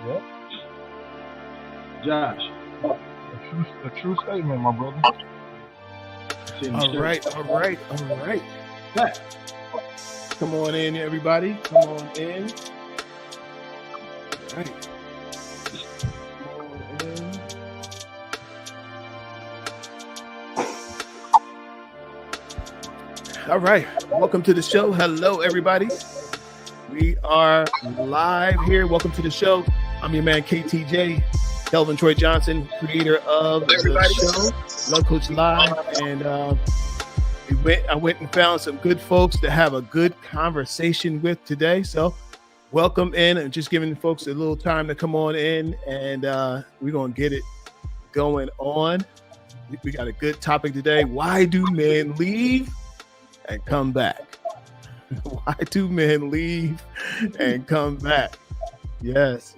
Yeah. Josh. A true statement, my brother. All right. Back. Come on in, everybody. Come on in. All right. Come on in. All right. Welcome to the show. Hello, everybody. We are live here. Welcome to the show. I'm your man, KTJ, Kelvin Troy Johnson, creator of the show, Love Coach Live. And I went and found some good folks to have a good conversation with today. So welcome in and just giving folks a little time to come on in, and we're going to get it going on. We got a good topic today. Why do men leave and come back? Why do men leave and come back? Yes.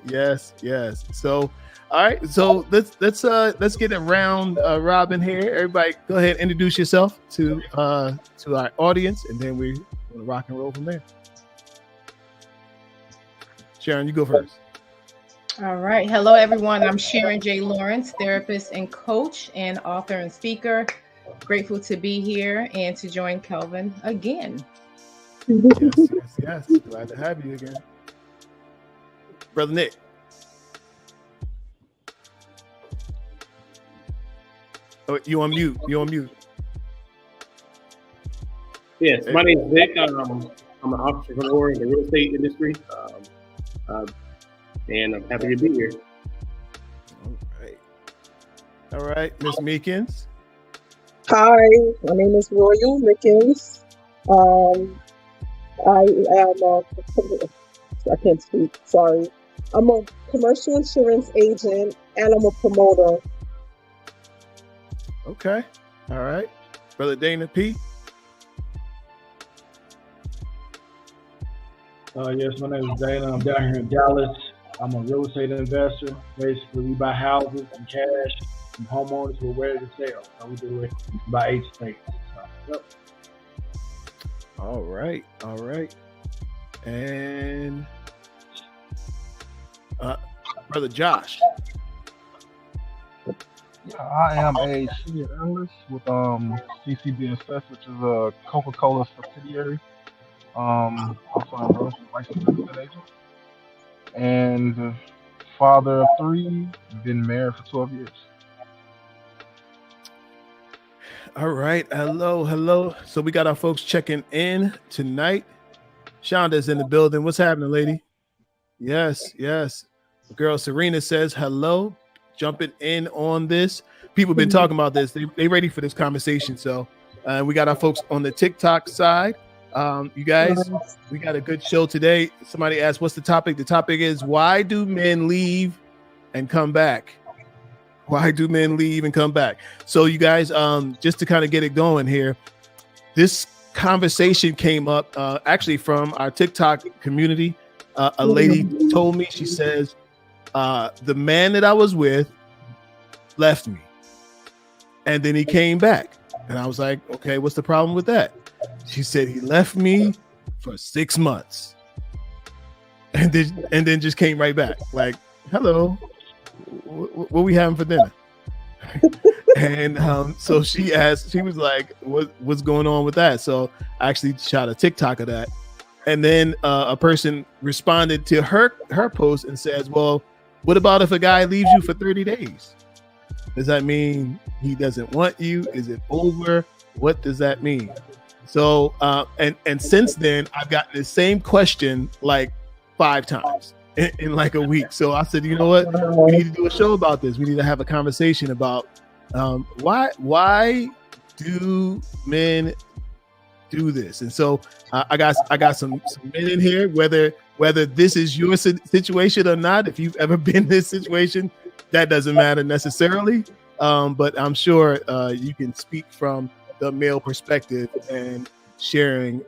So, all right. So let's get around Robin here. Everybody, go ahead and introduce yourself to our audience, and then we're gonna rock and roll from there. Sharon, you go first. All right. Hello, everyone. I'm Sharon J. Lawrence, therapist and coach, and author and speaker. Grateful to be here and to join Kelvin again. Yes. Glad to have you again. Brother Nick. Oh, you on mute. Yes, my name is Nick. I'm an entrepreneur in the real estate industry, and I'm happy to be here. All right, Miss Meekins. Hi, my name is Royal Mickens. I can't speak, sorry. I'm a commercial insurance agent and I'm a promoter. Okay. All right. Brother Dana P. Yes, my name is Dana. I'm down here in Dallas. I'm a real estate investor. Basically, we buy houses and cash from homeowners who are ready to sell. So we do it by 8 states. So, yep. All right. And Brother Josh. Yeah, I am a senior analyst with CCBSS, which is a Coca-Cola subsidiary. Also, I'm a licensed real estate agent. And father of 3, been married for 12 years. All right. Hello. So we got our folks checking in tonight. Shonda's in the building. What's happening, lady? Yes. The girl Serena says hello. Jumping in on this. People have been talking about this. They ready for this conversation. So we got our folks on the TikTok side. You guys, we got a good show today. Somebody asked, what's the topic? The topic is, why do men leave and come back? Why do men leave and come back? So you guys, just to kind of get it going here, this conversation came up actually from our TikTok community. A lady told me, she says, the man that I was with left me and then he came back. And I was like, okay, what's the problem with that? She said he left me for 6 months and then just came right back. Like, hello, what we having for dinner? And so she was like, what's going on with that? So I actually shot a TikTok of that. And then a person responded to her post and says, well, what about if a guy leaves you for 30 days? Does that mean he doesn't want you? Is it over? What does that mean? So, and since then, I've gotten the same question like 5 times in like a week. So I said, you know what? We need to do a show about this. We need to have a conversation about why do men do this? And so I got some men in here, whether this is your situation or not. If you've ever been in this situation, that doesn't matter necessarily. But I'm sure you can speak from the male perspective and sharing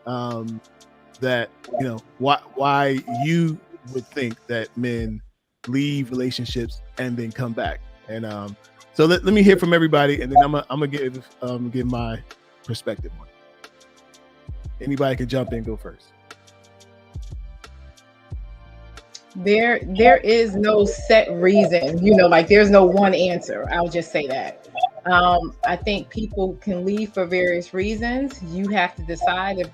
that, you know, why you would think that men leave relationships and then come back. And so let me hear from everybody, and then I'm gonna give my perspective on it. Anybody can jump in, go first. There is no set reason, like there's no one answer. I'll just say that. I think people can leave for various reasons. You have to decide if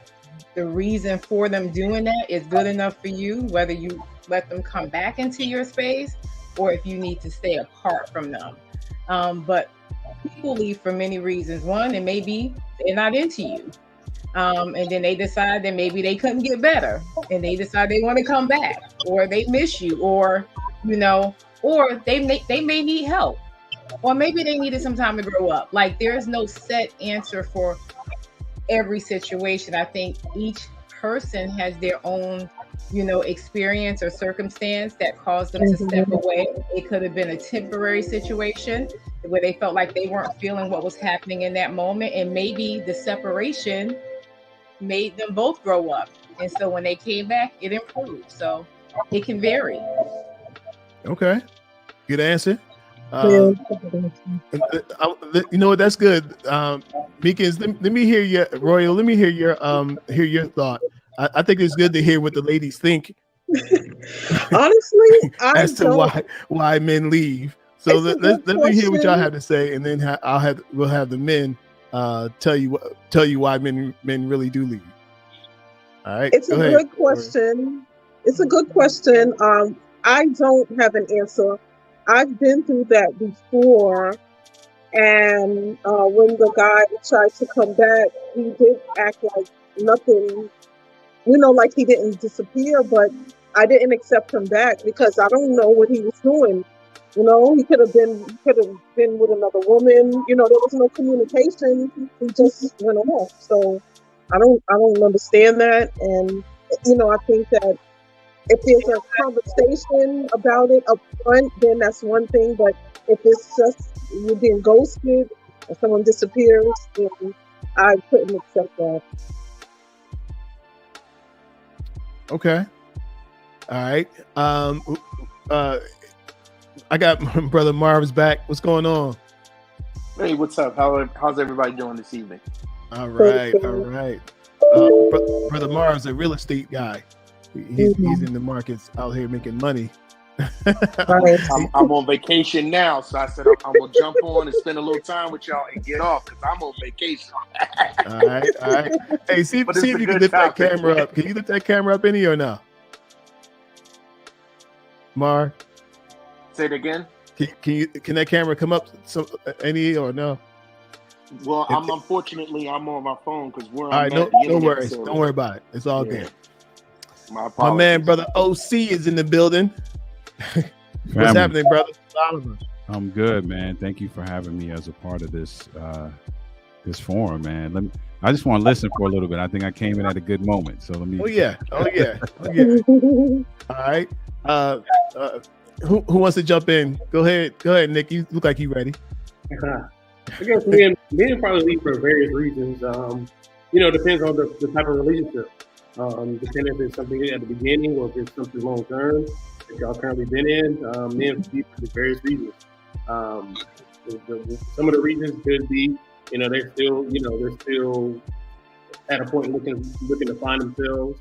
the reason for them doing that is good enough for you, whether you let them come back into your space or if you need to stay apart from them. But people leave for many reasons. One, it may be they're not into you. And then they decide that maybe they couldn't get better and they decide they want to come back, or they miss you, or or they may need help, or maybe they needed some time to grow up. Like, there's no set answer for every situation. I think each person has their own experience or circumstance that caused them to step away. It could have been a temporary situation where they felt like they weren't feeling what was happening in that moment, and maybe the separation made them both grow up, and so when they came back, it improved. So it can vary. Okay, good answer. You know what? That's good. Meekins, let me hear your Royal. Let me hear your thought. I think it's good to hear what the ladies think. Honestly, as to why men leave. So let me hear what y'all have to say, and then we'll have the men tell you why men really do leave. All right, it's a good question. It's a good question. I don't have an answer. I've been through that before, and when the guy tried to come back, he did act like nothing, like he didn't disappear, but I didn't accept him back because I don't know what he was doing. He could have been with another woman. There was no communication. He just went off. So I don't understand that. And I think that if there's a conversation about it up front, then that's one thing. But if it's just you're being ghosted or someone disappears, then I couldn't accept that. Okay. All right. I got my brother Marv's back. What's going on? Hey, what's up? How's everybody doing this evening? All right. Brother Marv's a real estate guy. He's in the markets out here making money. I'm on vacation now, so I said I'm gonna jump on and spend a little time with y'all and get off because I'm on vacation. All right. Hey, see if you can lift that camera up. Can you lift that camera up any or no? Marv? Say it again. Can that camera come up any or no? Well, unfortunately I'm on my phone because we're on. All right, no worries. So, don't worry about it. It's all good. My man, brother OC is in the building. What's happening, brother? I'm good, man. Thank you for having me as a part of this forum, man. I just want to listen for a little bit. I think I came in at a good moment, so let me. Oh yeah. All right. Who wants to jump in? Go ahead, Nick. You look like you ready. I guess men probably leave for various reasons. Depends on the type of relationship. Depending if it's something at the beginning or if it's something long term that y'all currently been in. Men leave for various reasons. Some of the reasons could be, they're still at a point looking to find themselves,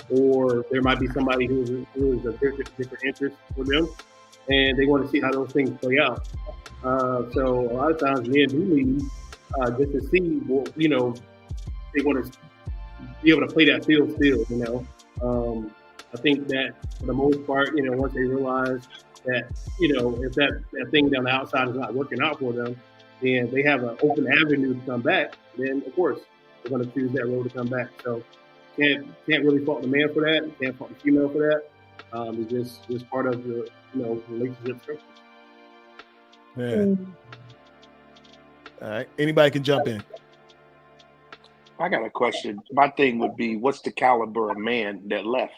or there might be somebody who is a different interest for them, and they want to see how those things play out. So a lot of times men do leave just to see, they want to be able to play that field still. I think that for the most part, once they realize that, if that thing down the outside is not working out for them, then they have an open avenue to come back, then of course they're going to choose that road to come back. So can't really fault the man for that. Can't fault the female for that. It's just part of the relationship structure. Yeah. All right. Anybody can jump in. I got a question. My thing would be, what's the caliber of man that left?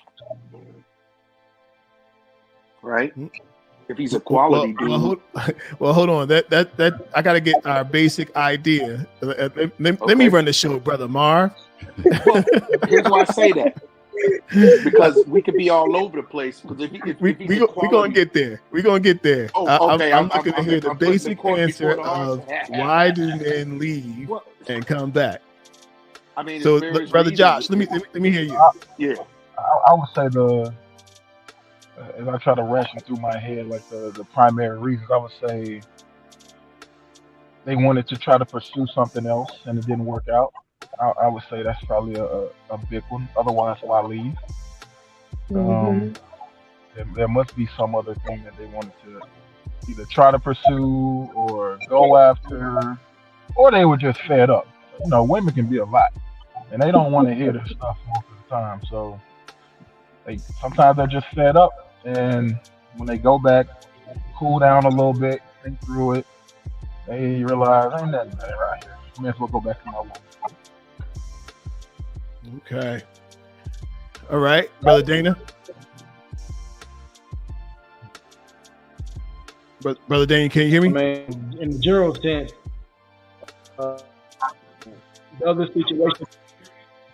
Right? If he's a quality dude. Well, hold on. That I gotta get our basic idea. Let me run the show, brother Marv. Well, here's why I say that. Because we could be all over the place. Because we're gonna get there. We're gonna get there. Oh, okay. I'm looking to hear the basic answer of why do men leave and come back. I mean, so brother Josh, let me hear you. Yeah, I would say If I try to ration through my head like the primary reasons, I would say they wanted to try to pursue something else and it didn't work out. I would say that's probably a big one. Otherwise, why leave? Um, Mm-hmm. there must be some other thing that they wanted to either try to pursue or go after, or they were just fed up. You know, women can be a lot, and they don't want to hear this stuff most of the time. So they sometimes they're just fed up, and when they go back, cool down a little bit, think through it, they realize ain't nothing better right here. May as well go back to my woman. Okay. All right, Brother Dana. Brother Dana, can you hear I me? mean, in the general sense, the other situation. Can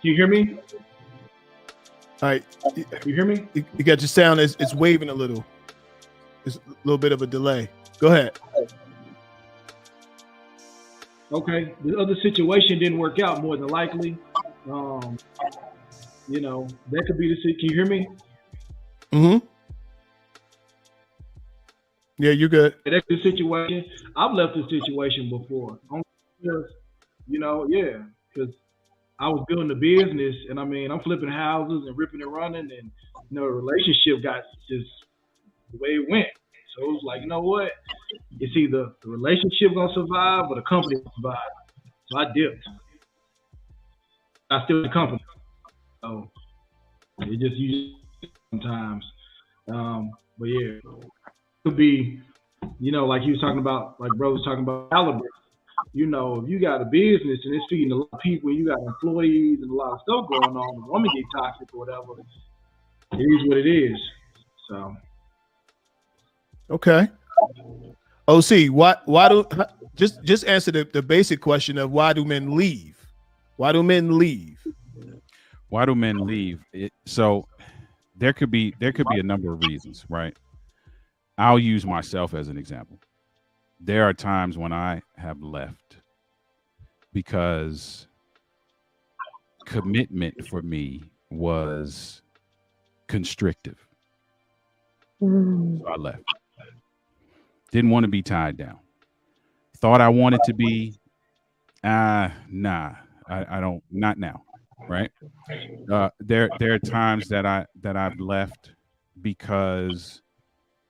you hear me? All right. You hear me? You got your sound. It's waving a little. It's a little bit of a delay. Go ahead. Okay. The other situation didn't work out more than likely. You know, that could be the. Can you hear me? Mm-hmm. Yeah, you're good. That's the situation. I've left this situation before. Because, you know, yeah, because I was building a business, and I mean, I'm flipping houses and ripping and running, and you know, the relationship got just the way it went. So it was like, you know what? It's either the relationship gonna survive or the company gonna survive. So I dipped. I still in the company. So it just you sometimes. But yeah, it could be, you know, like you was talking about, like bro was talking about caliber. You know, if you got a business and it's feeding a lot of people, you got employees and a lot of stuff going on, the woman get toxic or whatever. It is what it is. So Okay. OC, why do just answer the basic question of why do men leave? Why do men leave? Why do men leave? So there could be a number of reasons, right? I'll use myself as an example. There are times when I have left because commitment for me was constrictive. So I left. Didn't want to be tied down. Thought I wanted to be, nah, I don't, not now, right? There are times that I've left because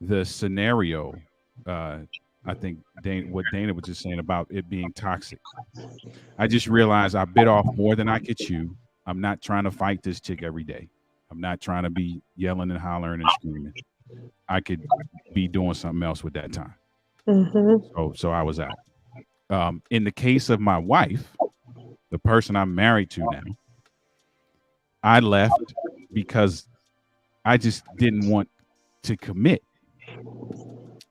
the scenario, I think what Dana was just saying about it being toxic. I just realized I bit off more than I could chew. I'm not trying to fight this chick every day. I'm not trying to be yelling and hollering and screaming. I could be doing something else with that time. Mm-hmm. So I was out. In the case of my wife, the person I'm married to now, I left because I just didn't want to commit.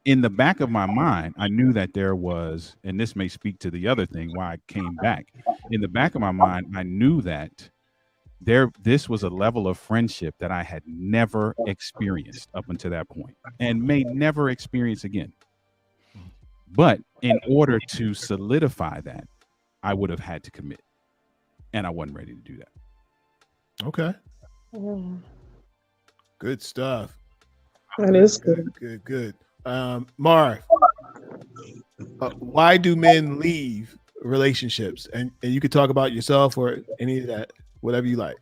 In the back of my mind, I knew that there was, and this may speak to the other thing why I came back. In the back of my mind, I knew that this was a level of friendship that I had never experienced up until that point and may never experience again. But in order to solidify that, I would have had to commit. And I wasn't ready to do that. Okay. Good stuff. That is good. Good. Marv, why do men leave relationships? And you could talk about yourself or any of that, whatever you like.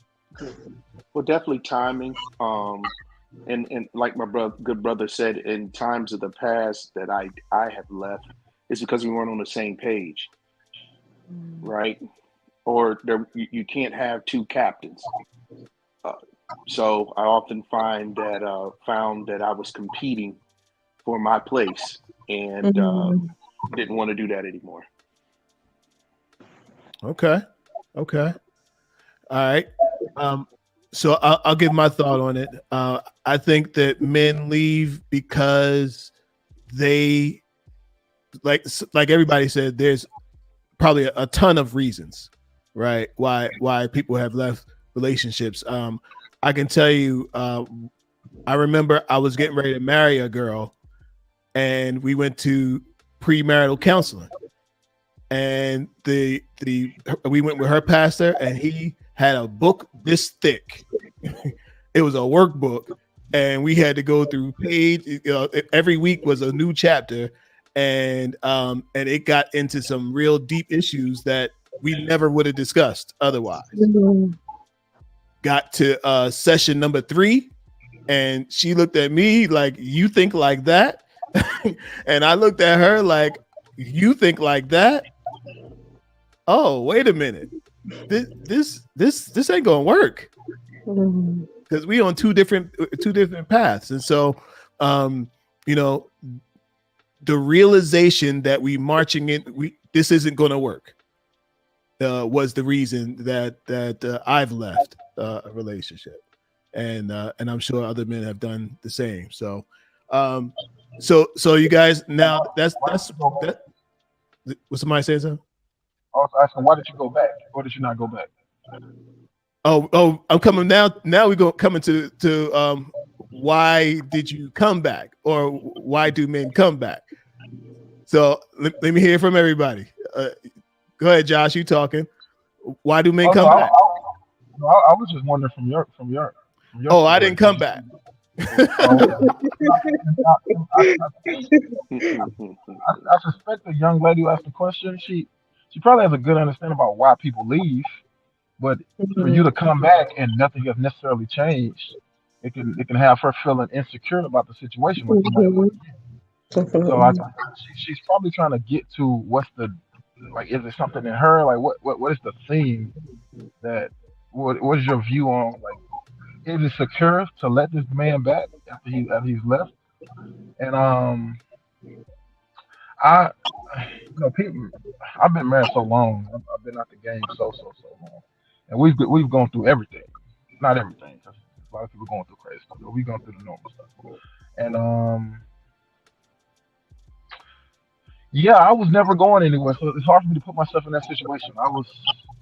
Well, definitely timing. And like my good brother said, in times of the past that I have left, it's because we weren't on the same page, right? Or you can't have two captains. So I often found that I was competing for my place and didn't want to do that anymore. Okay. All right. So I'll give my thought on it. I think that men leave because they, like everybody said, there's probably a ton of reasons, right? Why people have left relationships. I can tell you, I remember I was getting ready to marry a girl, and we went to premarital counseling, and we went with her pastor, and he had a book this thick. It was a workbook, and we had to go through page. Every week was a new chapter, and it got into some real deep issues that we never would have discussed otherwise. Got to session number 3, and she looked at me like, "You think like that?" And I looked at her like, "You think like that? Oh, wait a minute. This ain't gonna work." Because we on two different paths. And so the realization that we marching in, this isn't going to work, was the reason that I've left a relationship, and I'm sure other men have done the same. So so you guys, now that's was somebody saying something? I was asking, why did you go back? Or did you not go back? Oh, I'm coming now. Now we're going coming to why did you come back, or why do men come back? So let me hear from everybody. Go ahead, Josh. You talking? Why do men come back? I was just wondering from your Oh, I didn't come back. I suspect the young lady who asked the question, she probably has a good understanding about why people leave, but for you to come back and nothing has necessarily changed, it can have her feeling insecure about the situation. Like you might want to. So she's probably trying to get to what's the, like, is it something in her? Like what is the theme that what is your view on, like, is it secure to let this man back after he's left? And I people, I've been married so long. I've been out the game so long, and we've gone through everything. Not everything, 'cause a lot of people going through crazy stuff, but we've gone through the normal stuff. And yeah, I was never going anywhere, so it's hard for me to put myself in that situation. I was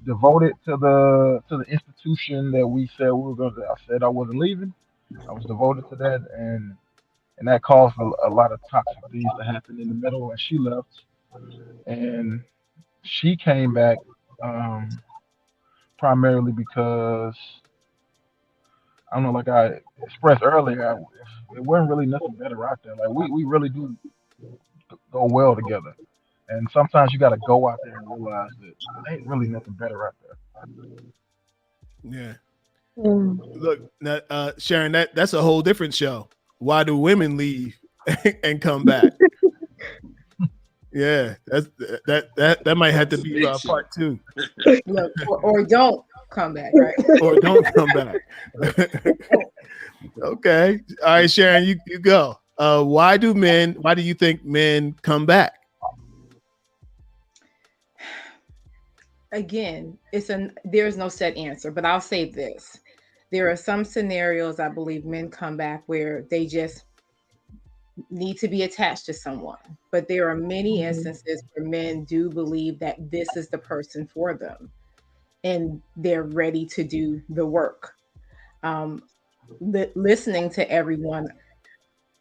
devoted to the institution that we said we were going to. I said I wasn't leaving. I was devoted to that, and that caused a lot of toxic things to happen in the middle. And she left, and she came back primarily because, I don't know, like I expressed earlier, it wasn't really nothing better out there. Like we really do go well together. And sometimes you got to go out there and realize that there ain't really nothing better out there. Yeah. Look, Sharon, that's a whole different show. Why do women leave and come back? Yeah, that might have to be part 2. Look, or don't come back, right? Or don't come back. Okay. All right, Sharon, you go. Why do you think men come back? Again, there's no set answer, but I'll say this. There are some scenarios I believe men come back where they just need to be attached to someone. But there are many instances where men do believe that this is the person for them and they're ready to do the work. Listening to everyone,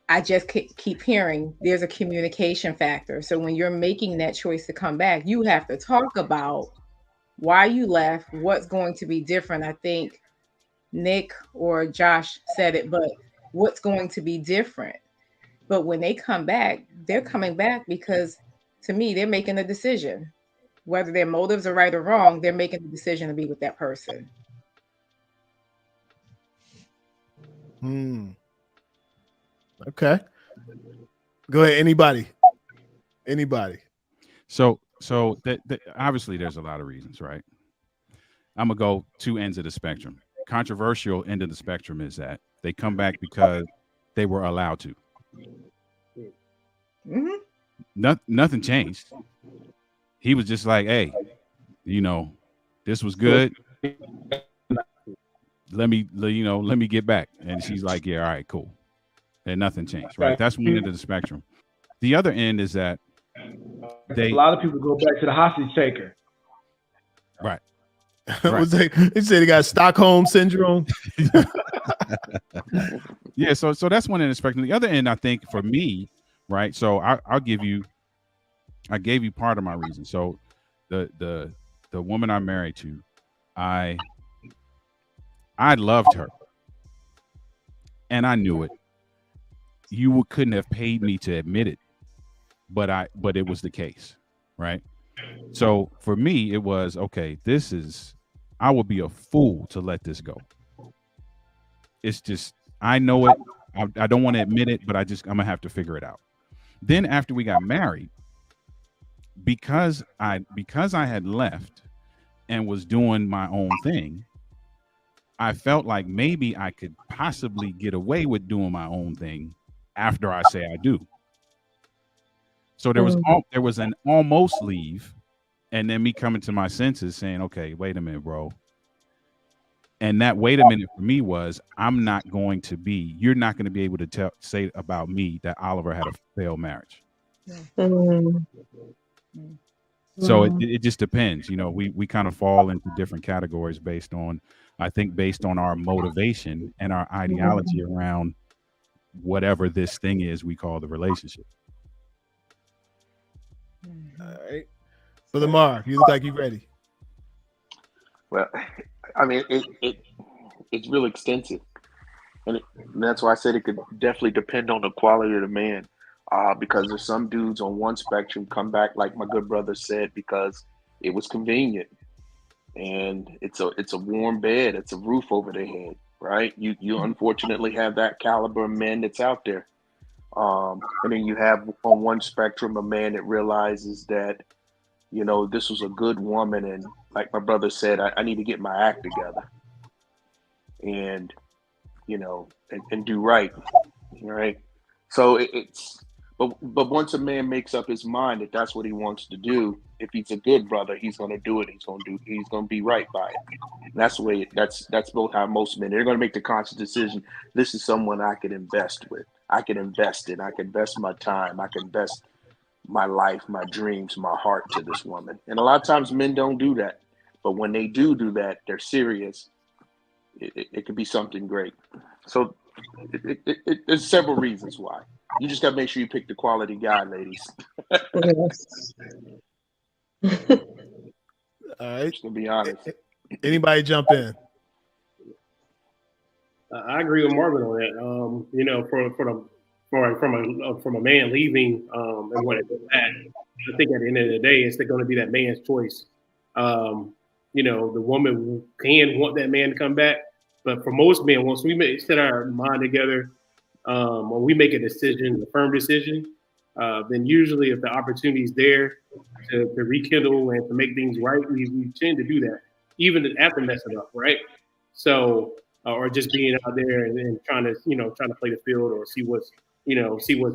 I just keep hearing there's a communication factor. So when you're making that choice to come back, you have to talk about why you left, what's going to be different. I think Nick or Josh said it, but what's going to be different? But when they come back, they're coming back because, to me, they're making a decision. Whether their motives are right or wrong, they're making the decision to be with that person. Okay. Go ahead. Anybody. So obviously there's a lot of reasons, right? I'm gonna go 2 ends of the spectrum. Controversial end of the spectrum is that they come back because they were allowed to. Nothing changed. He was just like, hey, this was good. Let me get back. And she's like, yeah, all right, cool. And nothing changed, right? That's one end of the spectrum. The other end is that a lot of people go back to the hostage taker. Right. He said he got Stockholm syndrome. Yeah, so that's one end of the spectrum. The other end, I think, for me, right? So I gave you part of my reason. So the woman I'm married to, I loved her. and I knew it. You couldn't have paid me to admit it, but it was the case, right? So for me, it was okay. I would be a fool to let this go. It's just, I know it. I don't want to admit it, but I'm gonna have to figure it out. Then after we got married, because I had left and was doing my own thing, I felt like maybe I could possibly get away with doing my own thing after I say I do. So there was an almost leave, and then me coming to my senses saying, okay, wait a minute, bro. And that wait a minute for me was, you're not going to be able to say about me that Oliver had a failed marriage. So it just depends. We kind of fall into different categories based on our motivation and our ideology around whatever this thing is we call the relationship. All right. Brother Mark, you look like you're ready. Well, I mean, it's real extensive, and that's why I said it could definitely depend on the quality of the man. Because there's some dudes on one spectrum come back, like my good brother said, because it was convenient, and it's a warm bed, it's a roof over their head, right? You unfortunately have that caliber of man that's out there, and then you have on one spectrum a man that realizes that this was a good woman, and like my brother said, I need to get my act together, and and do right, right? So but once a man makes up his mind that that's what he wants to do, if he's a good brother, he's going to do it. He's going to be right by it. And that's the way. That's both how most men. They're going to make the conscious decision. This is someone I can invest with. I can invest in. I can invest my time. I can invest my life, my dreams, my heart to this woman. And a lot of times men don't do that. But when they do that, they're serious. It could be something great. So there's several reasons why. You just got to make sure you pick the quality guy, ladies. All right. Just to be honest. Anybody jump in? I agree with Marvin on that. From a man leaving and what it back, I think at the end of the day, it's going to be that man's choice. The woman can want that man to come back, but for most men, once we set our mind together, when we make a firm decision, then usually if the opportunity is there to rekindle and to make things right, we tend to do that, even after messing up, right? So, or just being out there and trying to play the field or see what's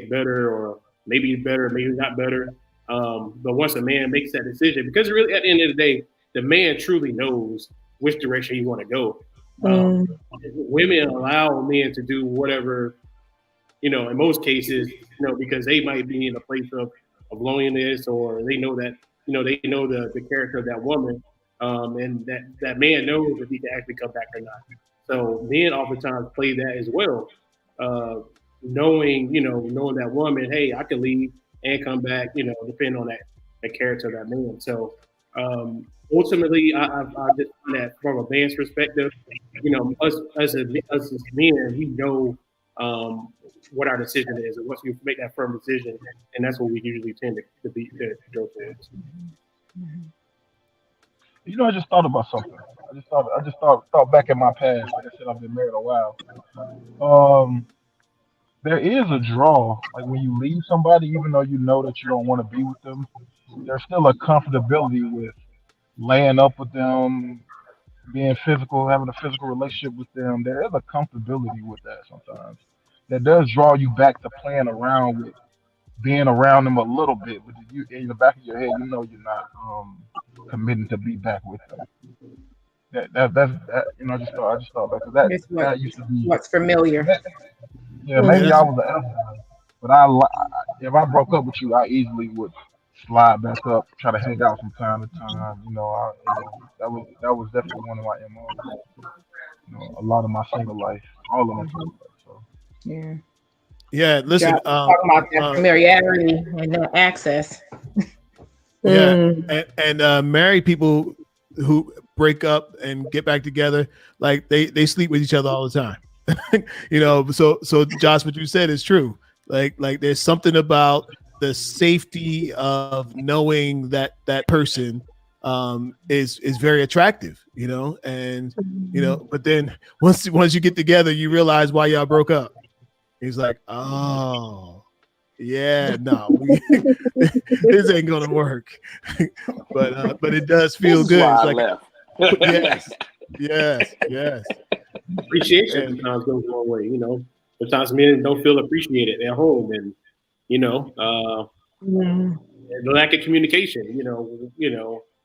better, or maybe better, maybe not better. But once a man makes that decision, because really at the end of the day, the man truly knows which direction you want to go. Women allow men to do whatever, in most cases, because they might be in a place of loneliness, or they know that, they know the character of that woman, and that man knows if he can actually come back or not. So men oftentimes play that as well, knowing that woman, hey, I can leave and come back, depending on the character of that man. So ultimately, I just find that from a man's perspective, us as men, we know what our decision is, and once we make that firm decision, and that's what we usually tend to go towards. I just thought about something. I just thought back in my past. Like I said, I've been married a while. There is a draw. Like when you leave somebody, even though you know that you don't want to be with them, there's still a comfortability with laying up with them, being physical, having a physical relationship with them. There is a comfortability with that sometimes. That does draw you back to playing around with being around them a little bit, but you in the back of your head, you know you're not committing to be back with them. I just thought back to that used to be what's familiar. Yeah, maybe I was an F, but if I broke up with you, I easily would slide back up, try to hang out from time to time. That was definitely one of my MOs. A lot of my single life, all of my single life. So Yeah. Yeah, listen. Talking about that familiarity and that access. Yeah, and married people who break up and get back together, like they sleep with each other all the time. So Josh, what you said is true. Like there's something about the safety of knowing that that person is very attractive, and but then once you get together, you realize why y'all broke up. He's like, oh yeah, no, this ain't gonna work. but it does feel This is good. why It's I like, left. yes. Appreciation And sometimes goes a long way. Sometimes men don't feel appreciated at home, and the lack of communication.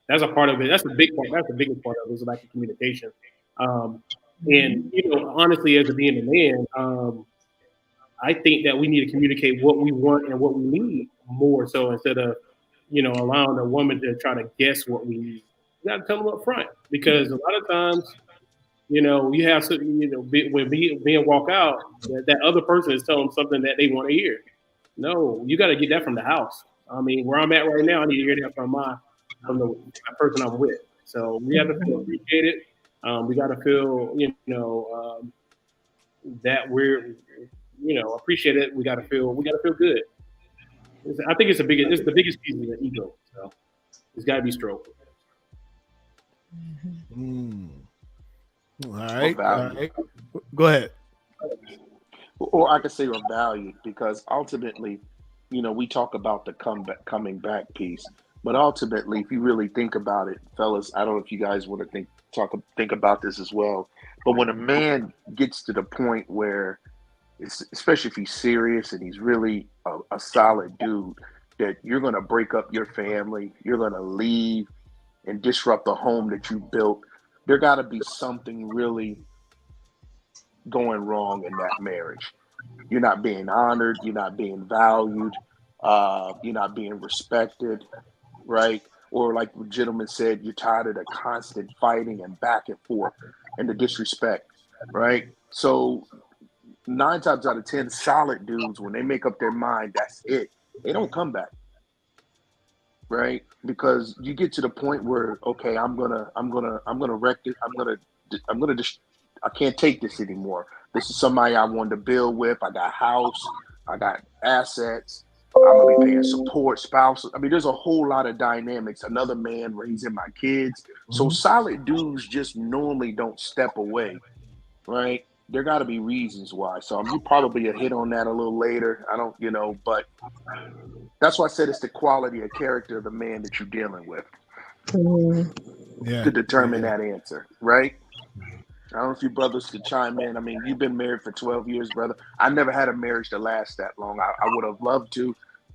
That's a part of it. That's the big part. That's the biggest part of it is the lack of communication. And honestly, as a being a man, I think that we need to communicate what we want and what we need more so instead of allowing a woman to try to guess what we need. You got to tell them up front because a lot of times you have certain, when being walk out, that other person is telling them something that they want to hear. No, you got to get that from the house. I mean, where I'm at right now, I need to hear that from the person I'm with. So we have to feel appreciated. We got to feel, that we're, appreciated. We got to feel good. I think it's the biggest piece of the ego. So it's got to be stroked. All right. Value. Go ahead. Or I could say of value, because ultimately, we talk about the coming back piece, but ultimately, if you really think about it, fellas, I don't know if you guys want to think about this as well. But when a man gets to the point where, especially if he's serious and he's really a solid dude, that you're going to break up your family, you're going to leave and disrupt the home that you built, there got to be something really going wrong in that marriage. You're not being honored, you're not being valued, you're not being respected, right? Or like the gentleman said, you're tired of the constant fighting and back and forth and the disrespect, right? So 9 times out of 10, solid dudes, when they make up their mind, that's it. They don't come back, right? Because you get to the point where, okay, I'm gonna wreck it. I can't take this anymore. This is somebody I wanted to build with. I got a house, I got assets. I'm gonna be paying support, spouse. I mean, there's a whole lot of dynamics. Another man raising my kids. So solid dudes just normally don't step away, right? There got to be reasons why. So you probably hit on that a little later. I don't, but that's why I said it's the quality of character of the man that you're dealing with to determine that answer, right? I don't know if you brothers could chime in. I mean, you've been married for 12 years, brother. I never had a marriage to last that long. I would have loved to.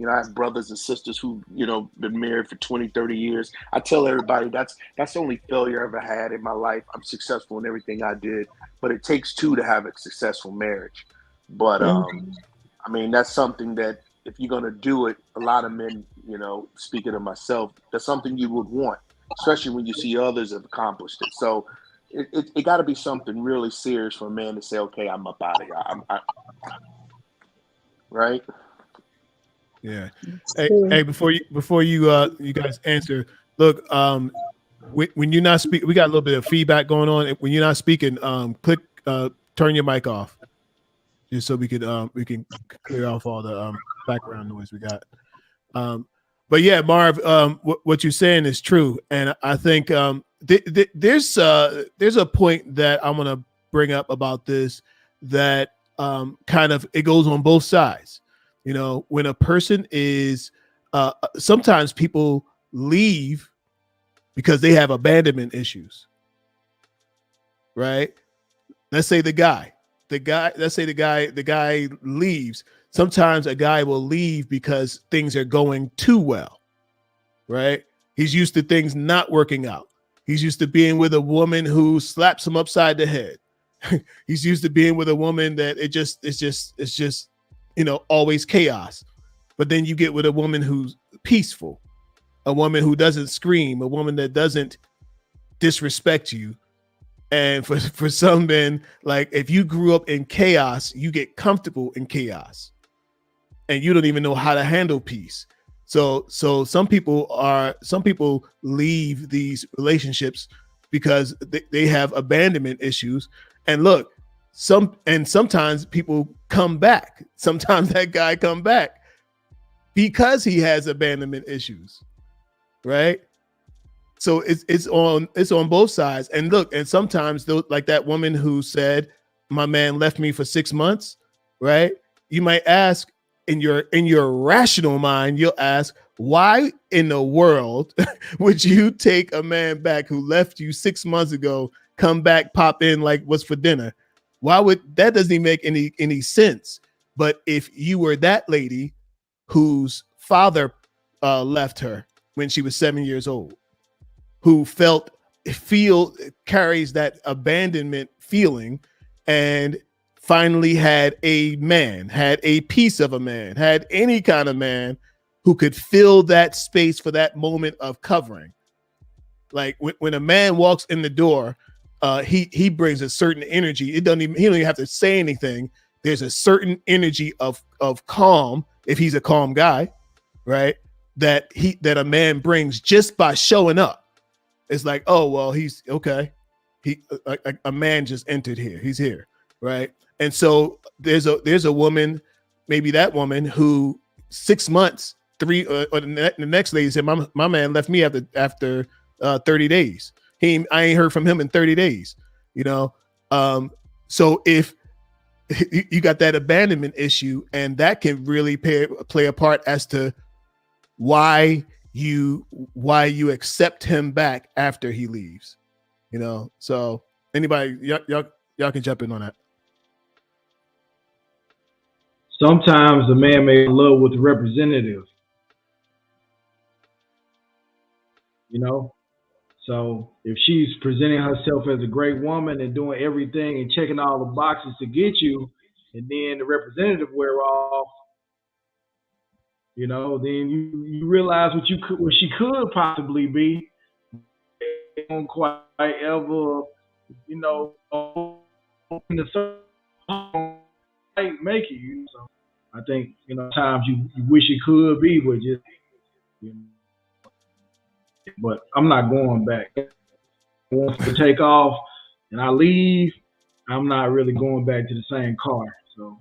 I have brothers and sisters who, been married for 20, 30 years. I tell everybody that's the only failure I ever had in my life. I'm successful in everything I did, but it takes two to have a successful marriage. But, I mean, that's something that if you're going to do it, a lot of men, speaking of myself, that's something you would want, especially when you see others have accomplished it. So it got to be something really serious for a man to say, okay, I'm up out of here. Right? Yeah. Hey, before you guys answer, look, when you're not speaking, we got a little bit of feedback going on. When you're not speaking, turn your mic off, just so we can clear off all the background noise we got. But yeah, Marv, what you're saying is true, and I think there's a point that I'm gonna bring up about this that kind of it goes on both sides. When a person is sometimes people leave because they have abandonment issues, right? Let's say the guy leaves. Sometimes a guy will leave because things are going too well, right? He's used to things not working out. He's used to being with a woman who slaps him upside the head. He's used to being with a woman that it's just always chaos. But then you get with a woman who's peaceful, a woman who doesn't scream, a woman that doesn't disrespect you. And for some men, like if you grew up in chaos, you get comfortable in chaos and you don't even know how to handle peace. So some people leave these relationships because they have abandonment issues. And look, sometimes people come back. Sometimes that guy come back because he has abandonment issues, right? So it's on both sides. And look, and sometimes like that woman who said, my man left me for 6 months, right? You might ask in your rational mind, you'll ask, why in the world would you take a man back who left you 6 months ago, come back, pop in like what's for dinner? Why would that? Doesn't even make any sense. But if you were that lady whose father left her when she was 7 years old, who carries that abandonment feeling, and finally had a piece of a man, had any kind of man who could fill that space for that moment of covering. Like when a man walks in the door, he brings a certain energy. He don't even have to say anything. There's a certain energy of calm, if he's a calm guy, right? That a man brings just by showing up. It's like, oh, well, he's okay. A man just entered here. He's here, right? And so there's a woman, maybe that woman who 6 months, or the next lady said, my man left me after 30 days. I ain't heard from him in 30 days, you know? So if you got that abandonment issue, and that can really play a part as to why you accept him back after he leaves, you know? So anybody, y'all can jump in on that. Sometimes the man may love with the representative, you know? So if she's presenting herself as a great woman and doing everything and checking all the boxes to get you, and then the representative wear off, you know, then you realize what she could possibly be. Don't quite ever, you know, in the circle make it. You know? So I think, you know, times you wish it could be, but just, you know, but I'm not going back. Once I take off and I leave, I'm not really going back to the same car. So,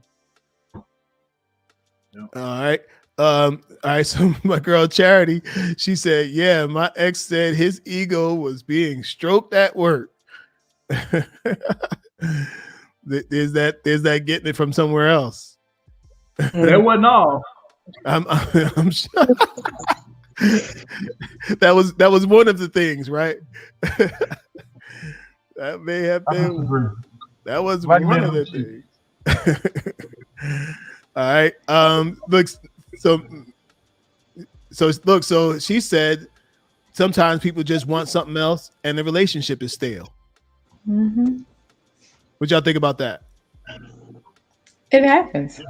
yeah. All right. All right. So my girl Charity, she said, yeah, my ex said his ego was being stroked at work. There's that getting it from somewhere else. That wasn't all. I'm sure. that was one of the things, right? That may have been. That was one of the things. All right. Look. So she said sometimes people just want something else, and the relationship is stale. Mm-hmm. What y'all think about that? It happens.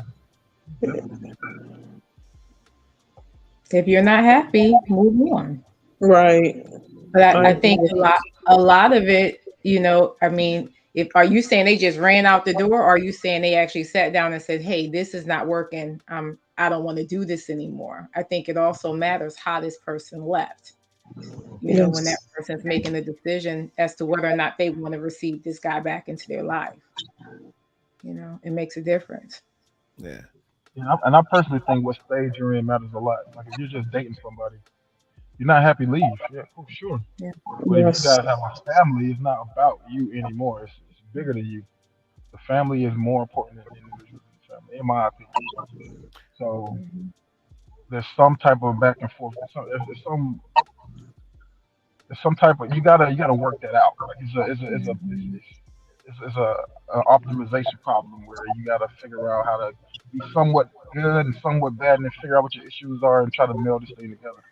If you're not happy, move on. Right. But I think a lot of it, you know, I mean, are you saying they just ran out the door, or are you saying they actually sat down and said, hey, this is not working. I don't want to do this anymore. I think it also matters how this person left. You know, when that person's making a decision as to whether or not they want to receive this guy back into their life. You know, it makes a difference. Yeah. Yeah, and I personally think what stage you're in matters a lot. Like if you're just dating somebody, you're not happy, leave. Yeah, for sure. Yeah. But if you guys have a family, it's not about you anymore. It's bigger than you. The family is more important than the individual in the family, in my opinion. So there's some type of back and forth. There's some type of you gotta work that out. Like it's a optimization problem where you gotta figure out how to be somewhat good and somewhat bad, and then figure out what your issues are and try to meld this thing together,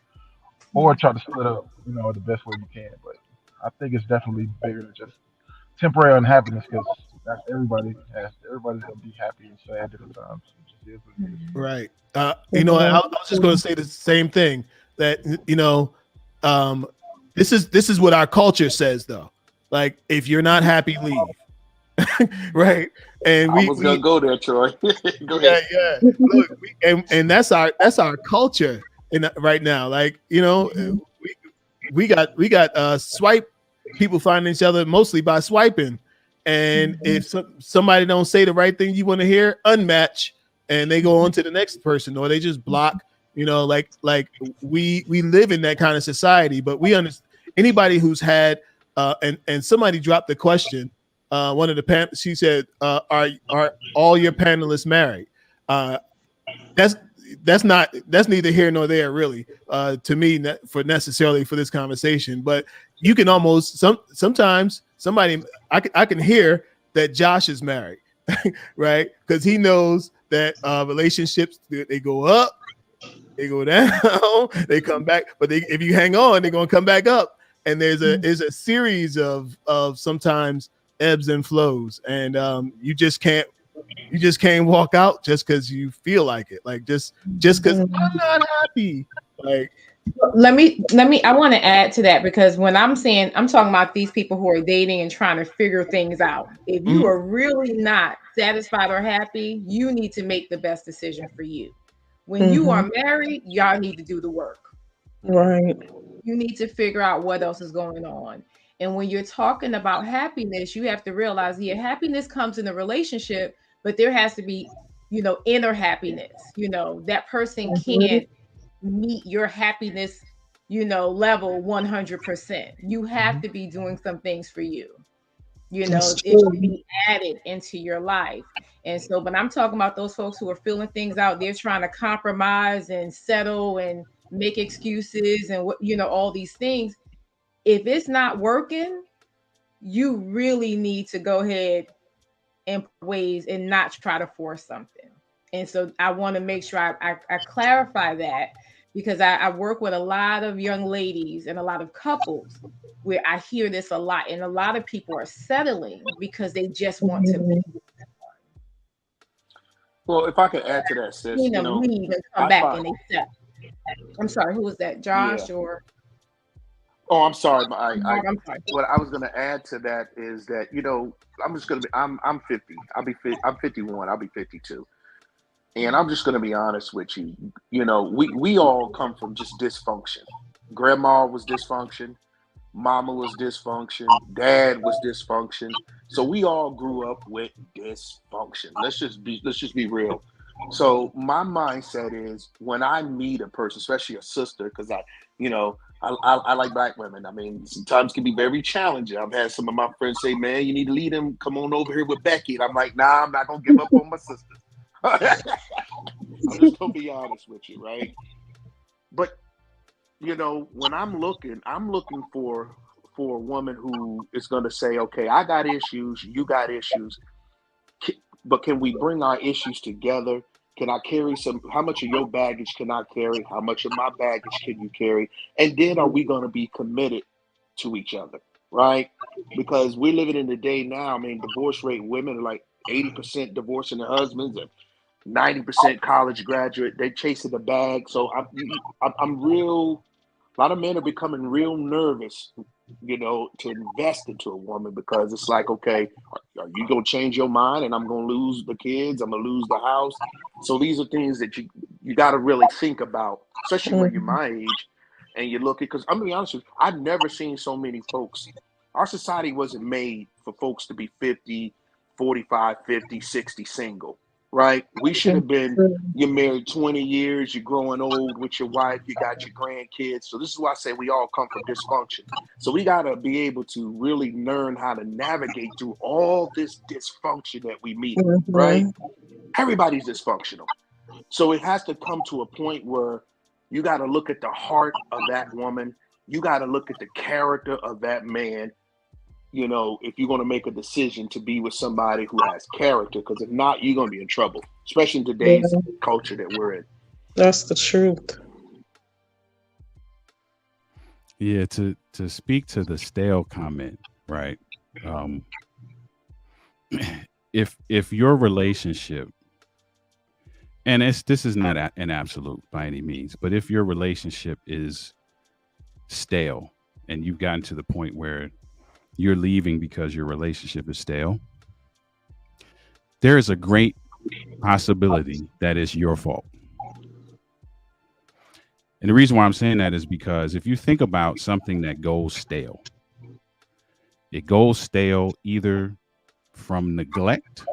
or try to split up, you know, the best way you can. But I think it's definitely bigger than just temporary unhappiness, because that's everybody's gonna be happy and sad at different times. It just is what it is. Right. You know, I was just going to say the same thing, that, you know, this is what our culture says though. Like, if you're not happy, leave. Right. And I was gonna go there, Troy. Go ahead. Yeah. Look, and that's our culture right now. Like, you know, we got swipe people finding each other mostly by swiping, And if somebody don't say the right thing you want to hear, unmatch, and they go on to the next person, or they just block. You know, like we live in that kind of society, but we understand anybody who's had and somebody dropped the question. One of the she said, "Are all your panelists married?" That's neither here nor there, really, to me, for necessarily for this conversation. But you can almost sometimes somebody I can hear that Josh is married, right? Because he knows that relationships, they go up, they go down, they come back, but if you hang on, they're gonna come back up. And there's a series of sometimes ebbs and flows, and you just can't walk out just because you feel like it, like just because I'm not happy. Like, let me I want to add to that, because when I'm talking about these people who are dating and trying to figure things out. If you are really not satisfied or happy, you need to make the best decision for you. When you are married, y'all need to do the work. Right. You need to figure out what else is going on. And when you're talking about happiness, you have to realize, yeah, happiness comes in a relationship, but there has to be, inner happiness. That person can't meet your happiness, level 100%. You have to be doing some things for you. It should be added into your life. And so, but I'm talking about those folks who are feeling things out. They're trying to compromise and settle and make excuses and all these things. If it's not working, you really need to go ahead and ways and not try to force something. And so I want to make sure I clarify that, because I work with a lot of young ladies and a lot of couples where I hear this a lot, and a lot of people are settling because they just want to be. Well, if I could add to that, sis, Leave and come back and they settle. I'm sorry, who was that, Josh? Or oh, I'm sorry. I'm sorry. What I was going to add to that is that I'm just going to be. I'm 50. I'm 51. I'll be 52. And I'm just going to be honest with you. We all come from just dysfunction. Grandma was dysfunction. Mama was dysfunction. Dad was dysfunction. So we all grew up with dysfunction. Let's just be real. So my mindset is, when I meet a person, especially a sister, because I like Black women. I mean, sometimes it can be very challenging. I've had some of my friends say, "Man, you need to lead them. Come on over here with Becky." And I'm like, "Nah, I'm not gonna give up on my sisters." I'm just gonna be honest with you, right? But when I'm looking for a woman who is gonna say, "Okay, I got issues, you got issues, but can we bring our issues together? Can I carry how much of your baggage can I carry? How much of my baggage can you carry? And then are we gonna be committed to each other?" Right? Because we're living in the day now. I mean, divorce rate, women are like 80% divorcing their husbands, and 90% college graduate. They chasing the bag. So I'm real. A lot of men are becoming real nervous, to invest into a woman, because it's like, okay, are you gonna change your mind, and I'm gonna lose the kids? I'm gonna lose the house. So these are things that you got to really think about, especially when you're my age, and you look at. Because I'm gonna be honest with you, I've never seen so many folks. Our society wasn't made for folks to be 50, 45, 50, 60 single. Right? We should have been, you're married 20 years, you're growing old with your wife, you got your grandkids. So this is why I say we all come from dysfunction. So we got to be able to really learn how to navigate through all this dysfunction that we meet, right? Everybody's dysfunctional. So it has to come to a point where you got to look at the heart of that woman. You got to look at the character of that man. If you're going to make a decision to be with somebody who has character, because if not, you're going to be in trouble, especially in today's culture that we're in. That's the truth. Yeah, to speak to the stale comment, right? If your relationship, and this is not an absolute by any means, but if your relationship is stale and you've gotten to the point where you're leaving because your relationship is stale, there is a great possibility that it's your fault. And the reason why I'm saying that is because if you think about something that goes stale, it goes stale either from neglect.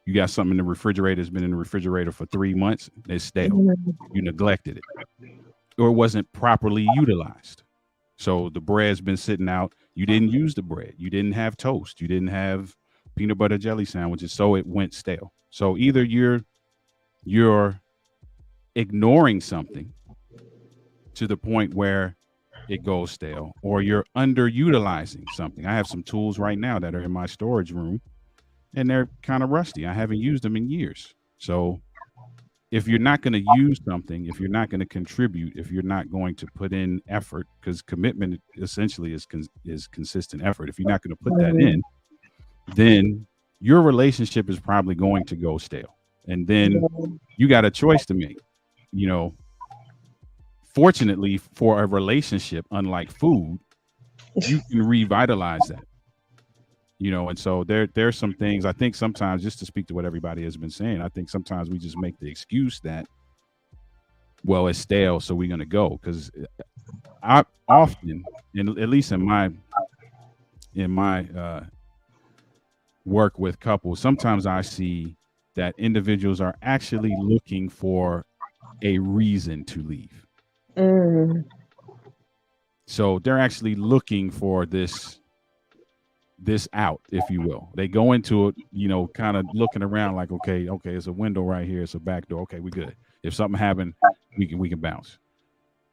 You got something in the refrigerator that's been in the refrigerator for 3 months, it's stale. You neglected it, or it wasn't properly utilized. So the bread's been sitting out. You didn't use the bread. You didn't have toast. You didn't have peanut butter jelly sandwiches, so it went stale. So either you're ignoring something to the point where it goes stale, or you're underutilizing something. I have some tools right now that are in my storage room, and they're kind of rusty. I haven't used them in years. So if you're not going to use something, if you're not going to contribute, if you're not going to put in effort, because commitment essentially is consistent effort. If you're not going to put that in, then your relationship is probably going to go stale. And then you got a choice to make. You know, fortunately for a relationship, unlike food, you can revitalize that. You know, and so there's some things I think sometimes, just to speak to what everybody has been saying, I think sometimes we just make the excuse that, well, it's stale, so we're going to go. Because I often, at least in my work with couples, sometimes I see that individuals are actually looking for a reason to leave. So they're actually looking for this out, if you will. They go into it, you know, kind of looking around like, okay, it's a window right here, it's a back door. Okay, we good. If something happened, we can bounce.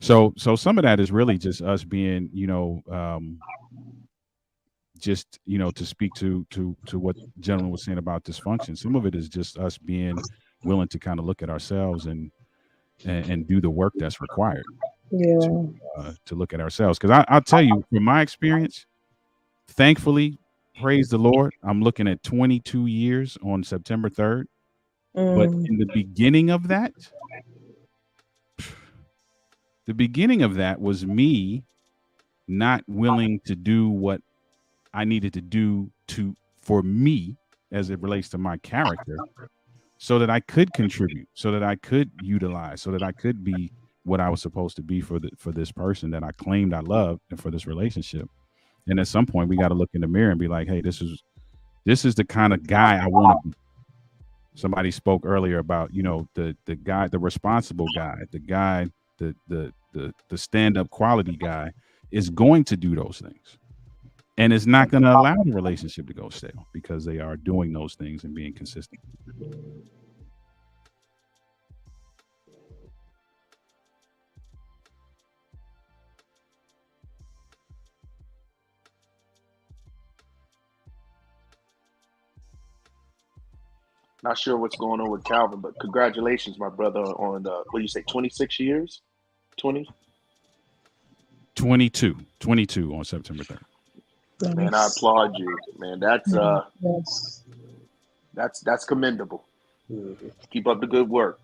So some of that is really just us being, you know, just, you know, to speak to what the gentleman was saying about dysfunction. Some of it is just us being willing to kind of look at ourselves and do the work that's required to look at ourselves. Because I'll tell you, from my experience, thankfully, praise the Lord, I'm looking at 22 years on September 3rd. But in the beginning of that was me not willing to do what I needed to do for me as it relates to my character, so that I could contribute, so that I could utilize, so that I could be what I was supposed to be for this person that I claimed I loved, and for this relationship. And at some point, we got to look in the mirror and be like, "Hey, this is the kind of guy I want to be." Somebody spoke earlier about, you know, the guy, the responsible guy, the guy, the stand-up quality guy is going to do those things, and is not going to allow the relationship to go stale because they are doing those things and being consistent. Not sure what's going on with Calvin, but congratulations, my brother, on what do you say, 26 years? 20? 22 on September 3rd. Man, I applaud you, man. That's commendable. Keep up the good work.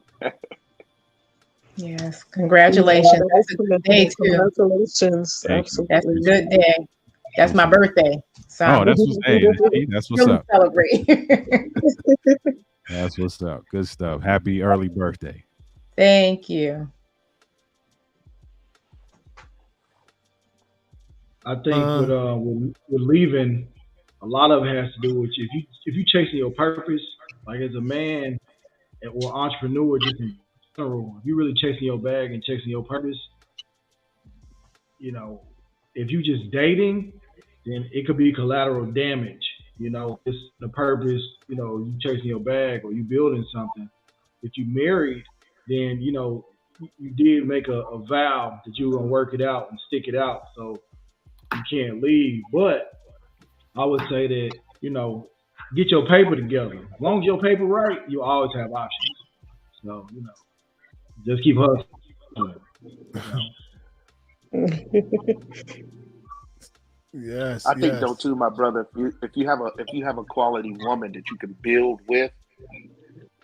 Yes, congratulations. That's a good day too. Congratulations. Absolutely. That's a good day. That's my birthday. So that's what's really up. Celebrate. That's what's up. Good stuff. Happy early birthday. Thank you. I think with leaving, a lot of it has to do with you. If you chasing your purpose, like as a man or entrepreneur, just in general, if you really chasing your bag and chasing your purpose, you know, if you just dating, then it could be collateral damage. You know, it's the purpose, you know, you chasing your bag or you building something. If you married, then, you know, you did make a vow that you were going to work it out and stick it out. So you can't leave. But I would say that, you know, get your paper together. As long as your paper right, you always have options. So, you know, just keep hustling. You know. Yes, I think though too, my brother, if you have a quality woman that you can build with,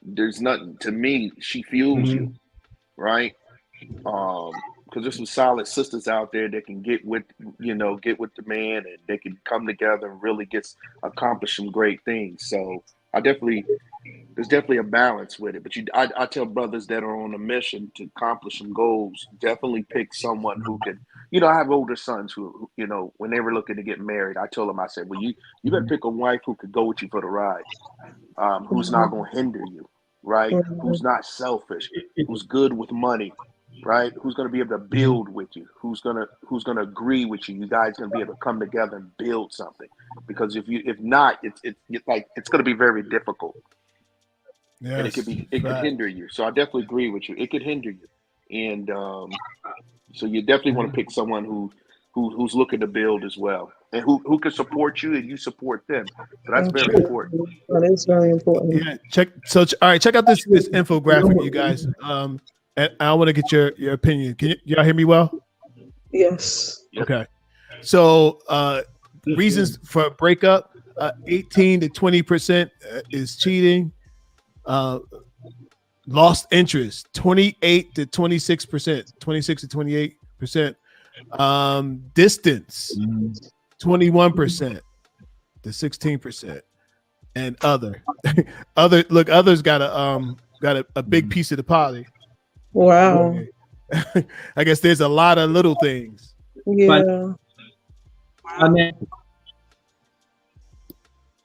there's nothing, to me, she fuels you, right? Because there's some solid sisters out there that can get with the man, and they can come together and really accomplish some great things. So I definitely There's definitely a balance with it. But I tell brothers that are on a mission to accomplish some goals, definitely pick someone who can. I have older sons who, when they were looking to get married, I told them, I said, well, you better pick a wife who could go with you for the ride, who's not going to hinder you, right? Who's not selfish, who's good with money, right? Who's going to be able to build with you? Who's gonna agree with you? You guys going to be able to come together and build something. Because if not, it's going to be very difficult. Yes, And it could hinder you. So I definitely agree with you. It could hinder you, and so you definitely want to pick someone who's looking to build as well, and who can support you and you support them. So that's very important. That is very important. Yeah, all right, check out this infographic, you guys. And I want to get your opinion. Can y'all hear me well? Yes. Okay. So reasons for a breakup: 18 to 20% is cheating. Lost interest, 28 to 26%, 26 to 28%. Distance, 21% to 16%. And others got a big piece of the pie. Wow. I guess there's a lot of little things. Yeah.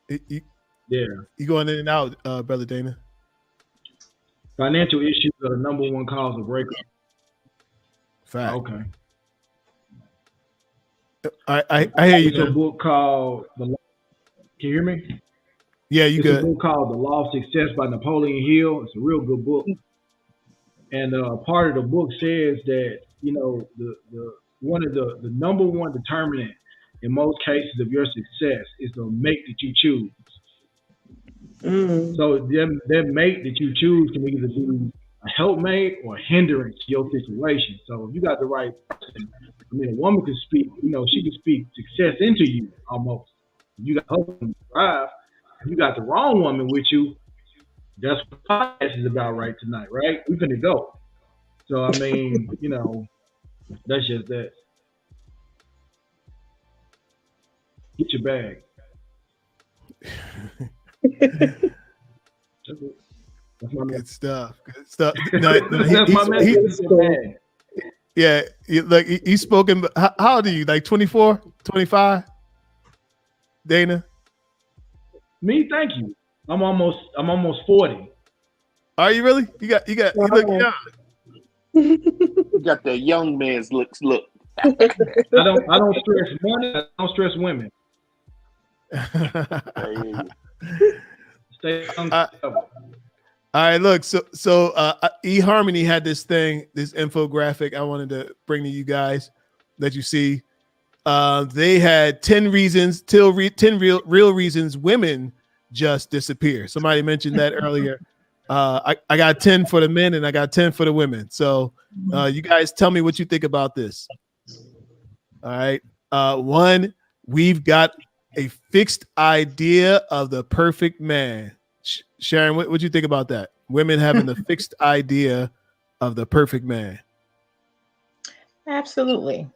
You going in and out, Brother Dana? Financial issues are the number one cause of breakup. Fact. Okay. I hear you. There's a book called Can you hear me? Yeah, you good. It's a book called The Law of Success by Napoleon Hill. It's a real good book. And part of the book says that, the one of the number one determinant in most cases of your success is the mate that you choose. So that mate that you choose can either be a helpmate or a hindrance to your situation. So if you got the right person, a woman can speak, she can speak success into you almost. If you got hope and drive. If you got the wrong woman with you, that's what the podcast is about right tonight, right? We're finna go. So that's just that. Get your bag. That's my Good stuff. Good stuff. That's my message. Yeah, he's spoken. How old are you? Like 24, 25? Dana? Me, thank you. I'm almost 40. Are you really? You look young. You got the young man's looks. Look. I don't stress money. I don't stress women. Stay on all right, look. So eHarmony had this infographic I wanted to bring to you guys that you see. They had 10 reasons, 10 real reasons women just disappear. Somebody mentioned that earlier. I got 10 for the men and I got 10 for the women. So you guys tell me what you think about this. All right. One, we've got a fixed idea of the perfect man. Sharon, what do you think about that? Women having the fixed idea of the perfect man. Absolutely.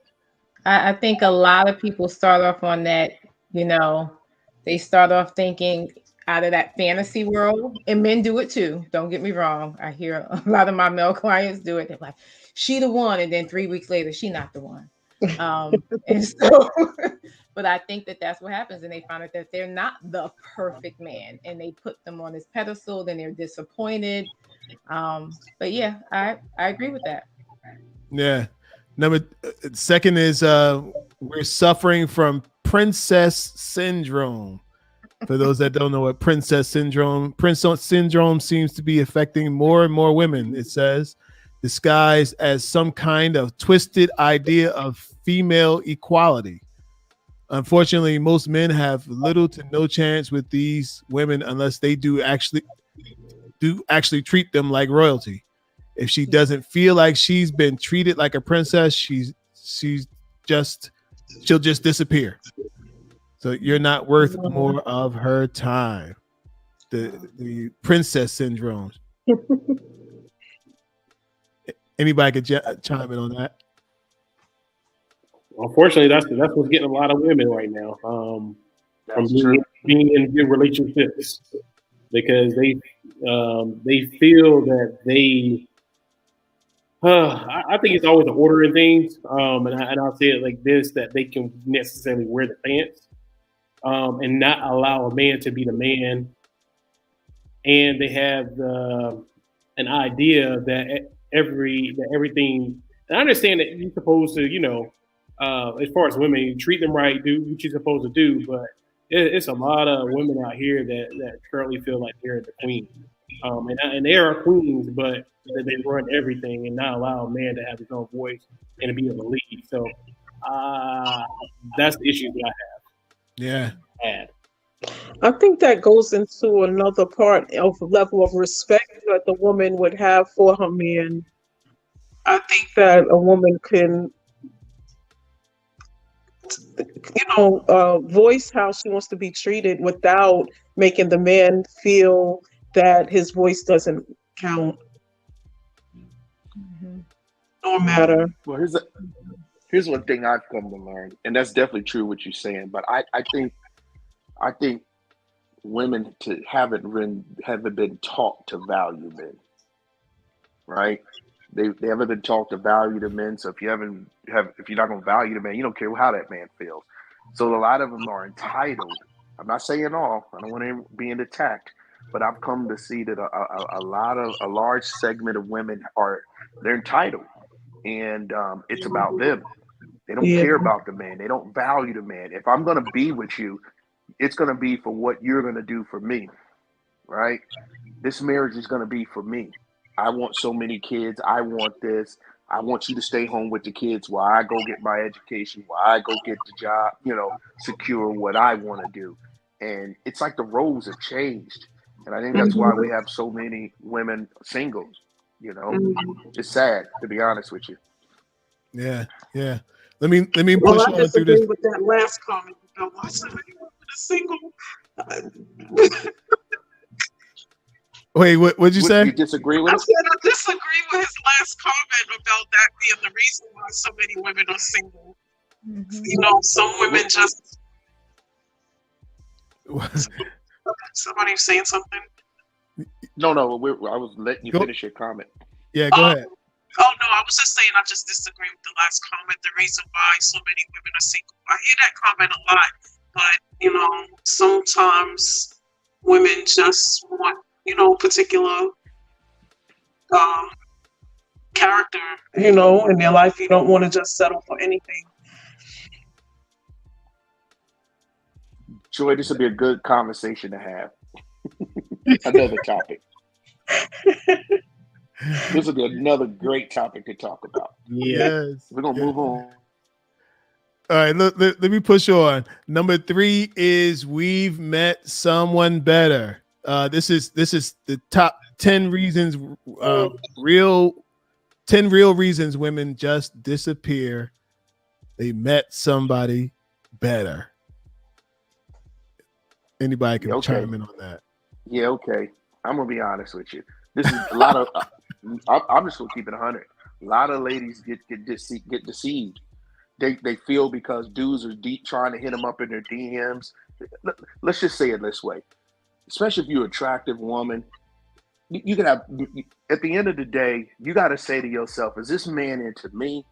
I think a lot of people start off on that, they start off thinking out of that fantasy world, and men do it too. Don't get me wrong. I hear a lot of my male clients do it. They're like, she the one. And then 3 weeks later, she not the one. And so, but I think that's what happens. And they find out that they're not the perfect man and they put them on this pedestal, then they're disappointed. But yeah, I agree with that. Yeah. Second is we're suffering from princess syndrome. For those that don't know what princess syndrome seems to be affecting more and more women, it says, disguised as some kind of twisted idea of female equality. Unfortunately, most men have little to no chance with these women unless they do actually treat them like royalty. If she doesn't feel like she's been treated like a princess, she'll just disappear. So you're not worth more of her time. The princess syndrome. Anybody could chime in on that? Unfortunately, that's what's getting a lot of women right now. From being in good relationships, because they feel that they. I think it's always an order in things, and I'll say it like this: that they can necessarily wear the pants, and not allow a man to be the man, and they have an idea that everything. And I understand that you're supposed to, as far as women, you treat them right, do what you're supposed to do, but it's a lot of women out here that currently feel like they're the queen, and they are queens, but that they run everything and not allow a man to have his own voice and to be able to lead. So that's the issue that Yeah. I had. I think that goes into another part of level of respect that the woman would have for her man. I think that a woman can, voice how she wants to be treated without making the man feel that his voice doesn't count or matter. Well, here's one thing I've come to learn, and that's definitely true what you're saying. But I think women haven't been taught to value men, right? They haven't been taught to value the men. So if you're not going to value the man, you don't care how that man feels. So a lot of them are entitled. I'm not saying all. I don't want to be attacked, but I've come to see that a large segment of women they're entitled, and it's about them. They don't care about the man. They don't value the man. If I'm going to be with you, it's going to be for what you're going to do for me, right? This marriage is going to be for me. I want so many kids. I want this. I want you to stay home with the kids while I go get my education, while I go get the job, secure what I want to do. And it's like the roles have changed. And I think that's why we have so many women singles, It's sad, to be honest with you. Yeah. Let me push Well, I on through disagree this. with that last comment. Why somebody women are single? Wait, what'd you say? You disagree with I it? said I disagree with his last comment about that being the reason why so many women are single. Some women just. Somebody saying something? No. I was letting you finish your comment. Yeah, go ahead. Oh no, I was just saying I just disagree with the last comment. The reason why so many women are single. I hear that comment a lot, but sometimes women just want particular character, in their life. You don't want to just settle for anything. Joy, this would be a good conversation to have. Another topic. This will be another great topic to talk about. Yes. We're going to move on. All right, let me push on. Number 3 is we've met someone better. This is the top 10 reasons, 10 real reasons women just disappear. They met somebody better. Anybody can chime in on that. Yeah, okay. I'm going to be honest with you. This is a lot of, I'm just going to keep it 100. A lot of ladies get deceived. They feel because dudes are trying to hit them up in their DMs. Let's just say it this way. Especially if you're an attractive woman, you can have, at the end of the day, you got to say to yourself, is this man into me?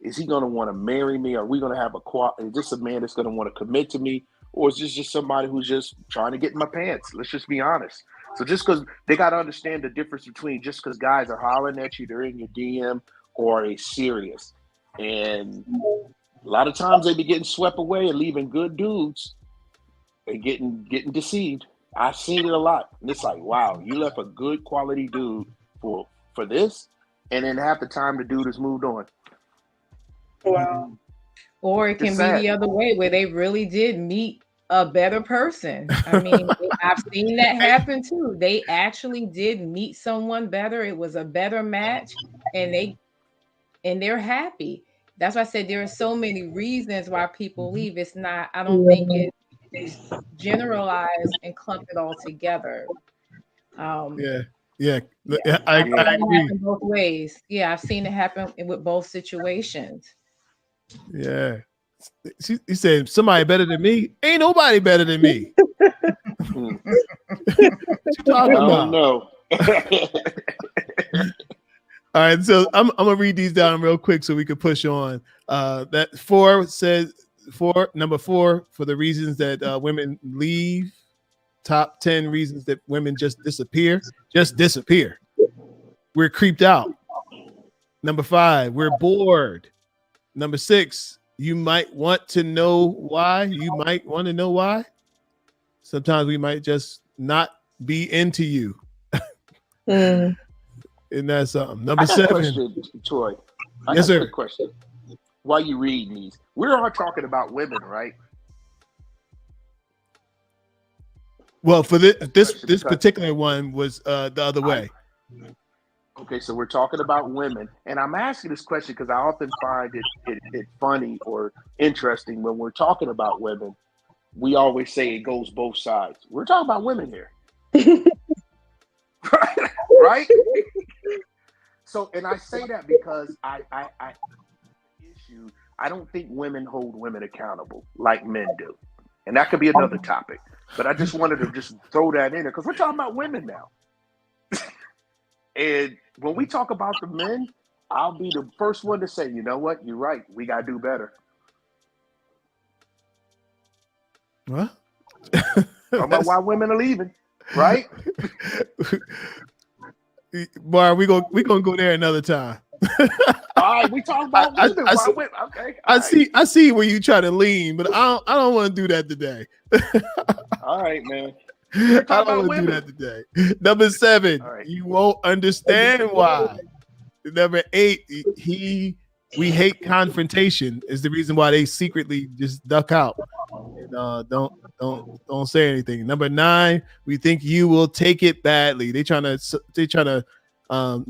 Is he going to want to marry me? Are we going to have is this a man that's going to want to commit to me? Or is this just somebody who's just trying to get in my pants? Let's just be honest. So just because they got to understand the difference between just because guys are hollering at you, they're in your DM, or are serious. And a lot of times they be getting swept away and leaving good dudes and getting deceived. I've seen it a lot. And it's like, wow, you left a good quality dude for this, and then half the time the dude has moved on. Wow. Or it can be the other way where they really did meet a better person. I mean, I've seen that happen too. They actually did meet someone better. It was a better match, and they're happy. That's why I said there are so many reasons why people leave. It's not, I don't think it's generalized and clump it all together. I agree. Both ways. Yeah, I've seen it happen with both situations. Yeah. He said, somebody better than me? Ain't nobody better than me. What you talking about? know. All right, so I'm gonna read these down real quick so we can push on. That number four for the reasons that women leave. Top 10 reasons that women just disappear. Just disappear. We're creeped out. Number 5, we're bored. Number 6, you might want to know why. You might want to know why. Sometimes we might just not be into you. And that's number 7. Question, Troy. Yes, sir. A question. While you reading these, we're all talking about women, right? Well, for this particular one was the other way. Okay, so we're talking about women, and I'm asking this question because I often find it funny or interesting when we're talking about women. We always say it goes both sides. We're talking about women here, right? So, and I say that because I don't think women hold women accountable like men do, and that could be another topic. But I just wanted to just throw that in there because we're talking about women now. And when we talk about the men, I'll be the first one to say, you know what? You're right. We got to do better. What? About why women are leaving, right? Boy, we gonna go there another time. All right, we talk about women. Okay. I see where you try to lean, but I don't want to do that today. All right, man. I don't want to do that today. Number 7, right. You won't understand why. Number 8, we hate confrontation is the reason why they secretly just duck out. And, don't say anything. Number 9, we think you will take it badly. They trying to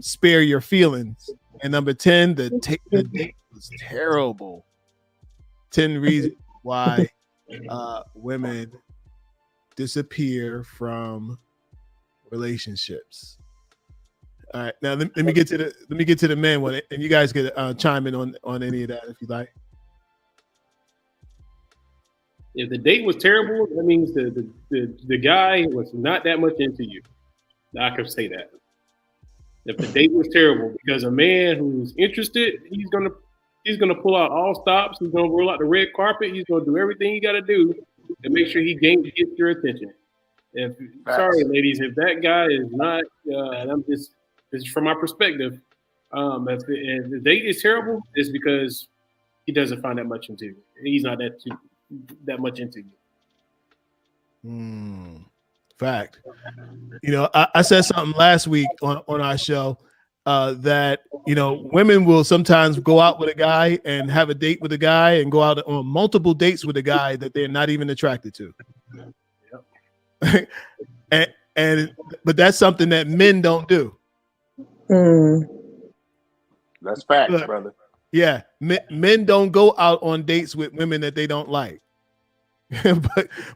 spare your feelings. And number 10, the date was terrible. 10 reasons why women disappear from relationships. All right, now let me get to the men one, and you guys can chime in on any of that if you like. If the date was terrible, that means the guy was not that much into you. I can say that. If the date was terrible, because a man who's interested, he's gonna pull out all stops. He's gonna roll out the red carpet. He's gonna do everything he got to do to make sure he gets your attention. Sorry, ladies, if that guy is not, and this is from my perspective. If the date is terrible, it's because he doesn't find that much into you. He's not that much into you. Fact. You know, I said something last week on our show that, you know, women will sometimes go out with a guy and have a date with a guy and go out on multiple dates with a guy that they're not even attracted to. Yep. But that's something that men don't do. That's facts, brother. Yeah, men don't go out on dates with women that they don't like.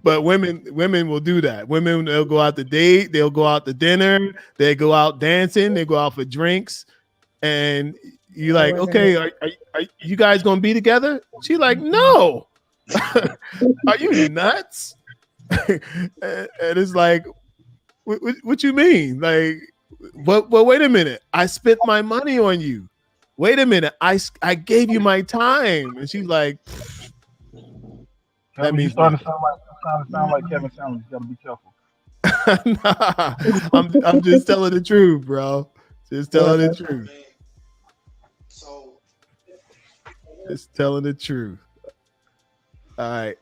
but women will do that. Women, they'll go out to date, they'll go out to dinner, they go out dancing, they go out for drinks, and you're like, okay, are you guys gonna be together? She's like, no. Are you nuts? And it's like, what you mean? Like, but wait a minute, I spent my money on you. Wait a minute, I gave you my time, and she's like. That means starting to sound like Kevin Sanders. You gotta be careful. Nah, I'm just telling the truth, bro. Just telling the truth. Just telling the truth. All right.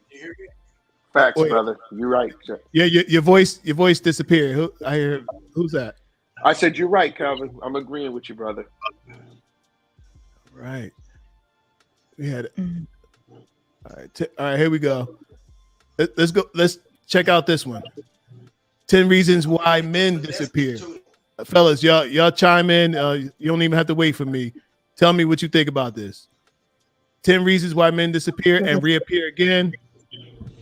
Facts, brother. You're right. Yeah, your voice disappeared. I hear who's that? I said you're right, Calvin. I'm agreeing with you, brother. Right. We had it. All right, here we go. Let's go. Let's check out this one. 10 reasons why men disappear. Fellas, y'all chime in. You don't even have to wait for me. Tell me what you think about this. 10 reasons why men disappear and reappear again.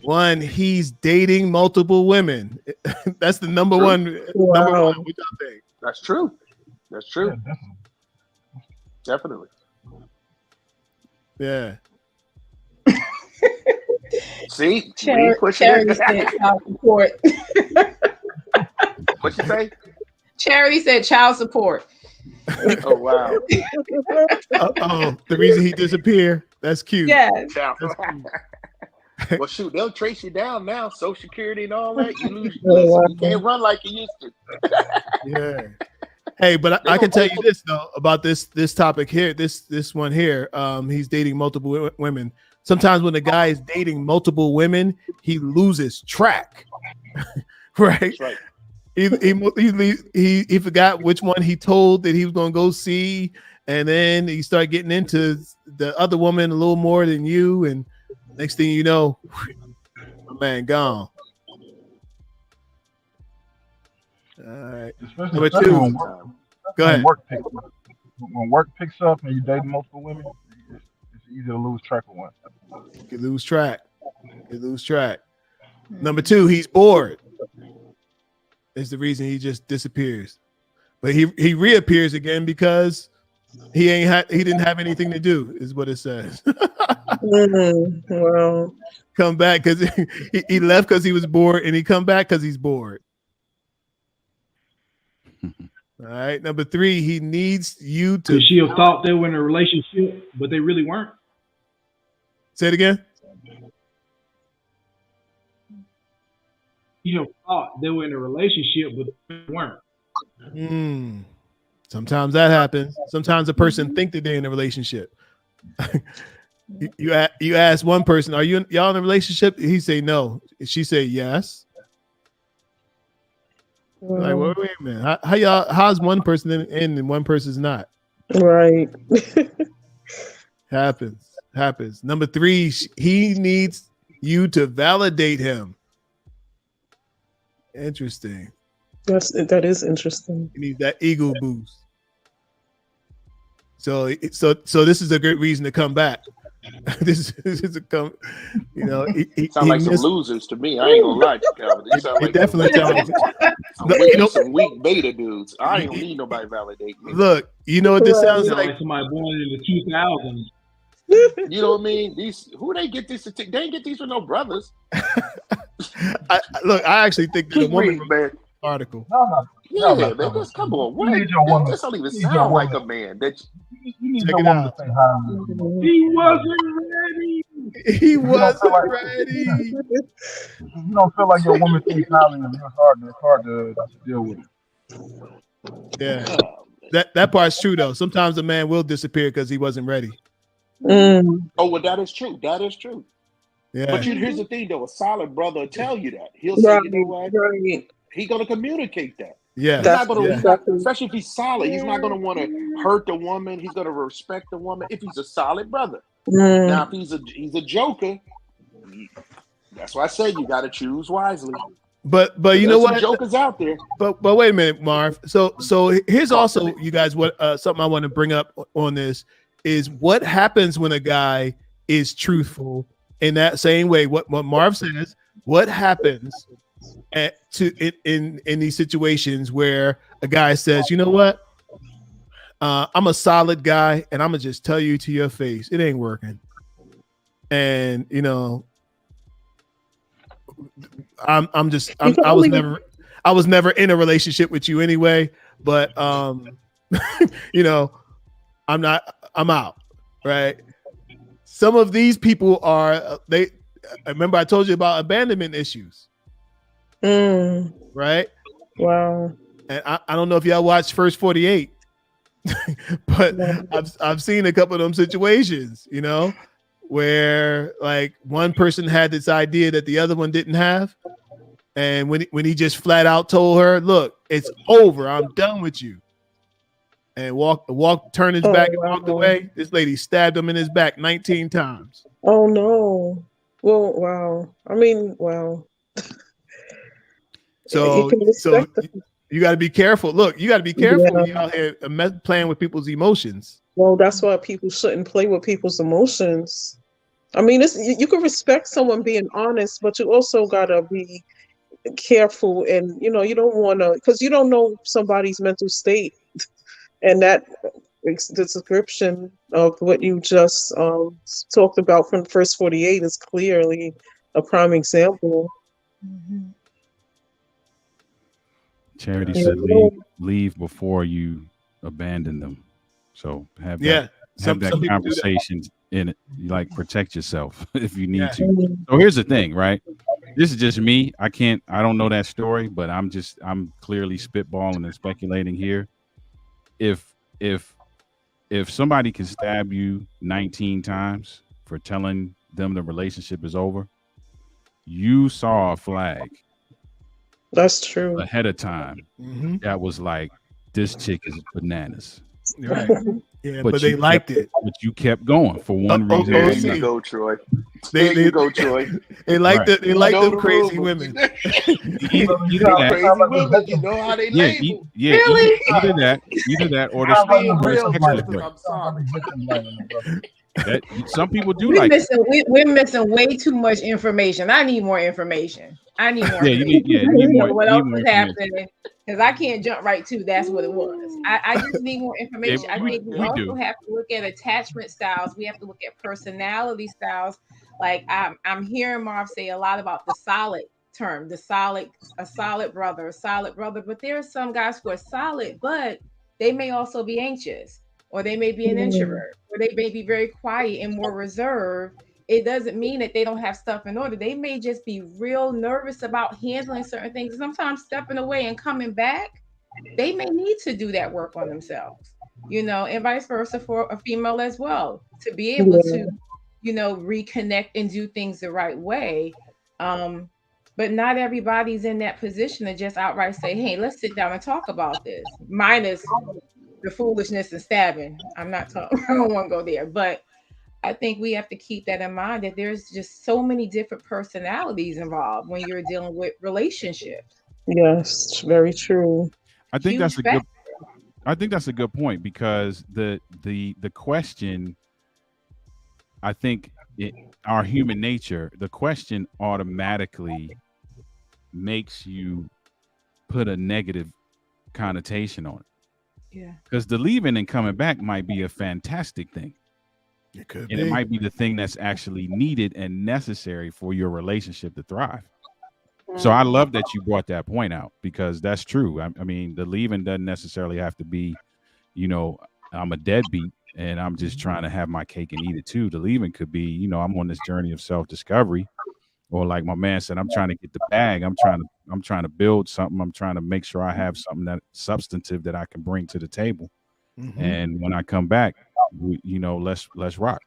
1, he's dating multiple women. That's the number one. Wow. Number one. What y'all think? That's true. That's true. Yeah, Definitely. Yeah. See, Cherry pushing it. I'll support. What you say? Charity said child support. Oh wow. Oh, the reason he disappeared. That's cute. Yes. Ciao. That's cute. Well, shoot, they'll trace you down now. Social Security and all that. You lose. Oh, Listen, wow. you can't run like you used to. Yeah. Hey, but I can tell you this though about this topic here. This one here. He's dating multiple women. Sometimes when a guy is dating multiple women, he loses track. Right. That's right. He forgot which one he told that he was going to go see, and then he started getting into the other woman a little more than you, and next thing you know, my man gone. All right, number Especially two. when work, Go ahead. when work picks up and you dating multiple women, it's easy to lose track of one. You lose track. Number two, he's bored. Is the reason he just disappears, but he reappears again because he didn't have anything to do, is what it says. Well, Come back because he left because he was bored, and he come back because he's bored. All right, number three, he needs you to. Because she'll thought they were in a relationship, but they really weren't. Say it again. She'll thought they were in a relationship, but they weren't. Sometimes that happens. Sometimes a person think that they're in a relationship. you ask one person, "Are y'all in a relationship?" He say no. She say yes. Like, well, wait a minute. How's one person in and one person's not? right. Happens. Number three, he needs you to validate him. Interesting. That is interesting. He needs that ego boost. So this is a good reason to come back. this is a come. You know, Sound like some losers to me. I ain't gonna lie, Calvin. It sound like definitely sounds. some weak beta dudes. I ain't gonna need nobody validate me. Look, you know what this sounds Sound like? like somebody born in the 2000s. You know what I mean? Who they get this? They ain't get these from no brothers. I actually think that a Keep woman reading, man. article. Yeah, man. Just come on. What? need your woman. This don't even You need your sound like woman. a man. That You need Check your it woman out. to say hi to you. He wasn't ready. He don't wasn't feel like- ready. If you don't feel like your woman thinks highly of you, it's hard to deal with it. Yeah, that part's true though. Sometimes a man will disappear because he wasn't ready. Oh, well, that is true. That is true. Yeah, But here's the thing, though. A solid brother will tell you that. He'll say, you know what? Right. He's going to communicate that. yeah, He's not going to, Exactly. especially if he's solid. He's not going to want to hurt the woman. He's going to respect the woman if he's a solid brother. Now, if he's a joker, that's why I say you got to choose wisely. But you know There's some what? jokers out there. But wait a minute, Marv. So here's also, you guys, what something I want to bring up on this is what happens when a guy is truthful in that same way. What Marv says. What happens in these situations where a guy says, you know what, I'm a solid guy, and I'm gonna just tell you to your face, it ain't working, and you know, I was never in a relationship with you anyway, but you know, I'm out, right? Some of these people are I remember I told you about abandonment issues, right? Wow. And I don't know if y'all watched First 48, but I've seen a couple of them situations, you know, where like one person had this idea that the other one didn't have, and when he just flat out told her, "Look, it's over. I'm done with you," and turned his back and walked away. This lady stabbed him in his back 19 times. Oh no. Well, wow. I mean, wow. So you got to be careful. Look, you got to be careful when you're out here playing with people's emotions. Well, that's why people shouldn't play with people's emotions. I mean, you can respect someone being honest, but you also gotta be careful, and you know, you don't want to, because you don't know somebody's mental state, and that the description of what you just talked about from First 48 is clearly a prime example. Charity Yes. said leave before you abandon them. So have Yeah. Some that people do that. conversation in it. You like protect yourself if you need Yeah. to. So here's the thing, right? This is just me. I don't know that story, but I'm clearly spitballing and speculating here. If somebody can stab you 19 times for telling them the relationship is over, you saw a flag That's true. ahead of time Mhm. that was like, this chick is bananas. Right. Yeah, but you they liked kept, it. But you kept going for one reason. There or you another. go, Troy. They There you go, Troy. they like Right. they like know them the crazy rumors. women. Either You that, crazy women, you know how they yeah, label. Really? either that, or the I'm being or the real, sexual sister. break. I'm sorry. That some people do We're like. we're missing way too much information. I need more information. I need more Yeah, information. you I need need to more. know what You else need more is information. happening because I can't jump right to that's what it was. I just need more information. I think we also do. have to look at attachment styles. We have to look at personality styles. Like I'm hearing Marv say a lot about the solid term, a solid brother, but there are some guys who are solid, but they may also be anxious, or they may be an introvert, or they may be very quiet and more reserved. It doesn't mean that they don't have stuff in order. They may just be real nervous about handling certain things. Sometimes stepping away and coming back, they may need to do that work on themselves, and vice versa for a female as well, to be able to, reconnect and do things the right way. But not everybody's in that position to just outright say, hey, let's sit down and talk about this. Minus the foolishness and stabbing. I'm not talking, I don't want to go there, but I think we have to keep that in mind that there's just so many different personalities involved when you're dealing with relationships. Yes, very true. I think Huge that's a good point, because the question, I think our human nature, the question automatically makes you put a negative connotation on it. Yeah. Because the leaving and coming back might be a fantastic thing. It could And be. it might be the thing that's actually needed and necessary for your relationship to thrive. So I love that you brought that point out, because that's true. I mean, the leaving doesn't necessarily have to be, I'm a deadbeat and I'm just trying to have my cake and eat it too. The leaving could be, I'm on this journey of self-discovery, or like my man said, I'm trying to get the bag. I'm trying to build something. I'm trying to make sure I have something that substantive that I can bring to the table. Mhm. And when I come back, let's rock.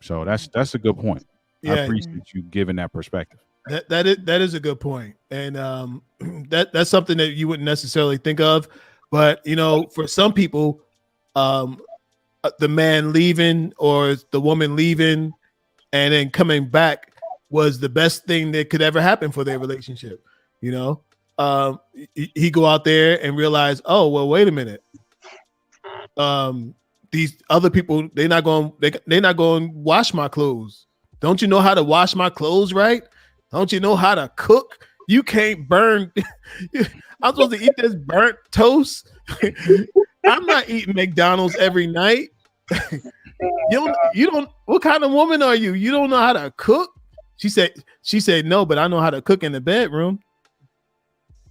So that's a good point. I Yeah. appreciate you giving that perspective. That is a good point. And that's something that you wouldn't necessarily think of, but for some people, the man leaving or the woman leaving and then coming back was the best thing that could ever happen for their relationship. He go out there and realize, oh well, wait a minute. These other people, they're not going to wash my clothes. Don't you know how to wash my clothes right? Don't you know how to cook? You can't burn. I'm supposed to eat this burnt toast. I'm not eating McDonald's every night. You don't. What kind of woman are you? You don't know how to cook? She said no, but I know how to cook in the bedroom.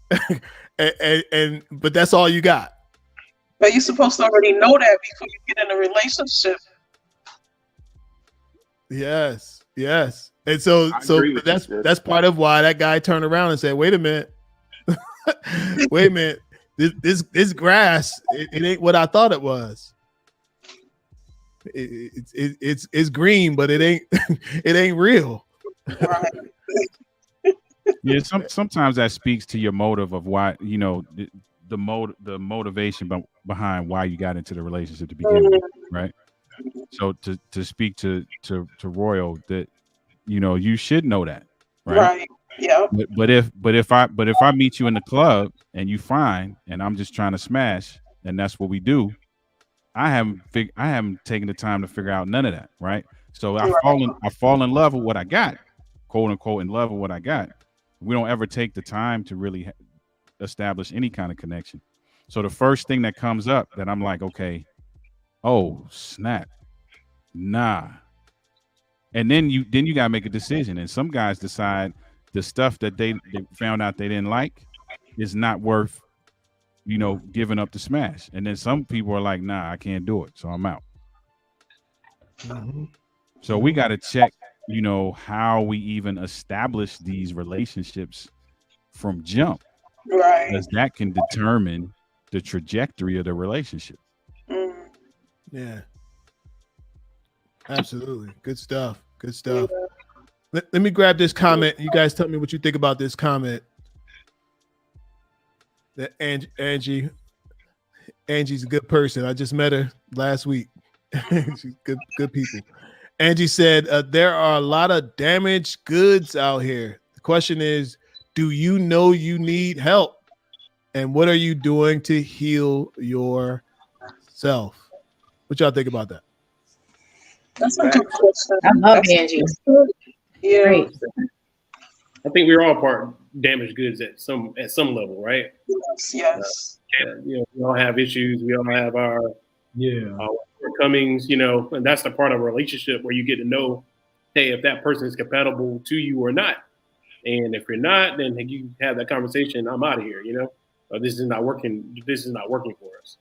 But that's all you got. But you're supposed to already know that before you get in a relationship. Yes. And so that's part of why that guy turned around and said, wait a minute. Wait a minute. This grass, it ain't what I thought it was. It's green, but it ain't real. Right. Yeah, sometimes that speaks to your motive of why, the motivation behind why you got into the relationship to begin with, right? So to speak to Royal, that you should know that, right? Yeah. But if I meet you in the club and you fine and I'm just trying to smash and that's what we do, I haven't taken the time to figure out none of that, right? So I fall in love with what I got, quote unquote, in love with what I got. We don't ever take the time to really establish any kind of connection. So the first thing that comes up that I'm like, okay, oh snap, nah. And then you gotta make a decision. And some guys decide the stuff that they found out they didn't like is not worth giving up the smash. And then some people are like, nah, I can't do it, so I'm out. Mhm. So we got to check, how we even establish these relationships from jump, Right. because that can determine the trajectory of the relationship. Mm. Yeah. Absolutely. Good stuff. Good stuff. Let me grab this comment. You guys tell me what you think about this comment. That Angie's a good person. I just met her last week. She's good people. Angie said, there are a lot of damaged goods out here. The question is, do you know you need help? And what are you doing to heal yourself? What y'all think about that? That's a good question. I love Angie. Yeah. Great. I think we're all part damaged goods at some level, right? Yes. We all have issues. We all have our Yeah. shortcomings, and that's the part of a relationship where you get to know, hey, if that person is compatible to you or not. And if you're not, then you have that conversation. I'm out of here. This is not working. This is not working for us.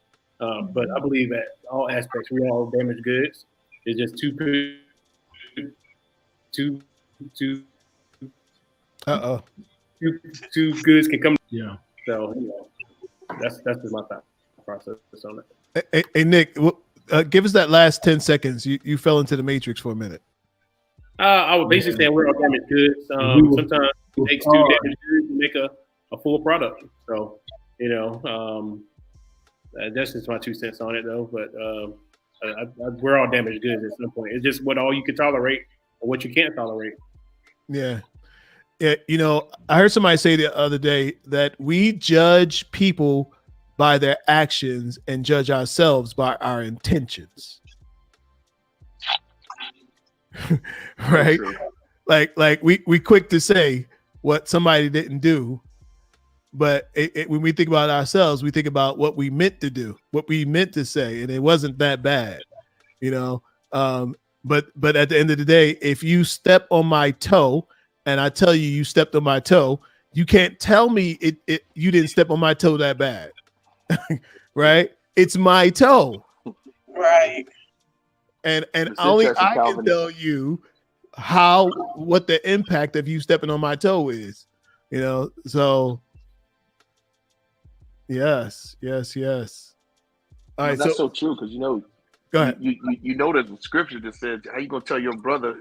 But I believe that all aspects, we all damaged goods. It's just two goods can come. Yeah. So that's just my thought process on it. Hey Nick, give us that last 10 seconds. You fell into the matrix for a minute. I would basically say we're all damaged goods. Sometimes it takes two damaged goods to make a full product. So, that's just my 2 cents on it, though. But we're all damaged goods at some point. It's just what all you can tolerate or what you can't tolerate. Yeah. Yeah. I heard somebody say the other day that we judge people by their actions and judge ourselves by our intentions. Right? Like we quick to say what somebody didn't do, but when we think about ourselves, we think about what we meant to do, what we meant to say, and it wasn't that bad, but at the end of the day, if you step on my toe and I tell you stepped on my toe, you can't tell me you didn't step on my toe that bad. Right? It's my toe. Right. And only I can tell you what the impact of you stepping on my toe is. So yes. All right, that's so true, because go ahead. You know there's a scripture that says, how you gonna tell your brother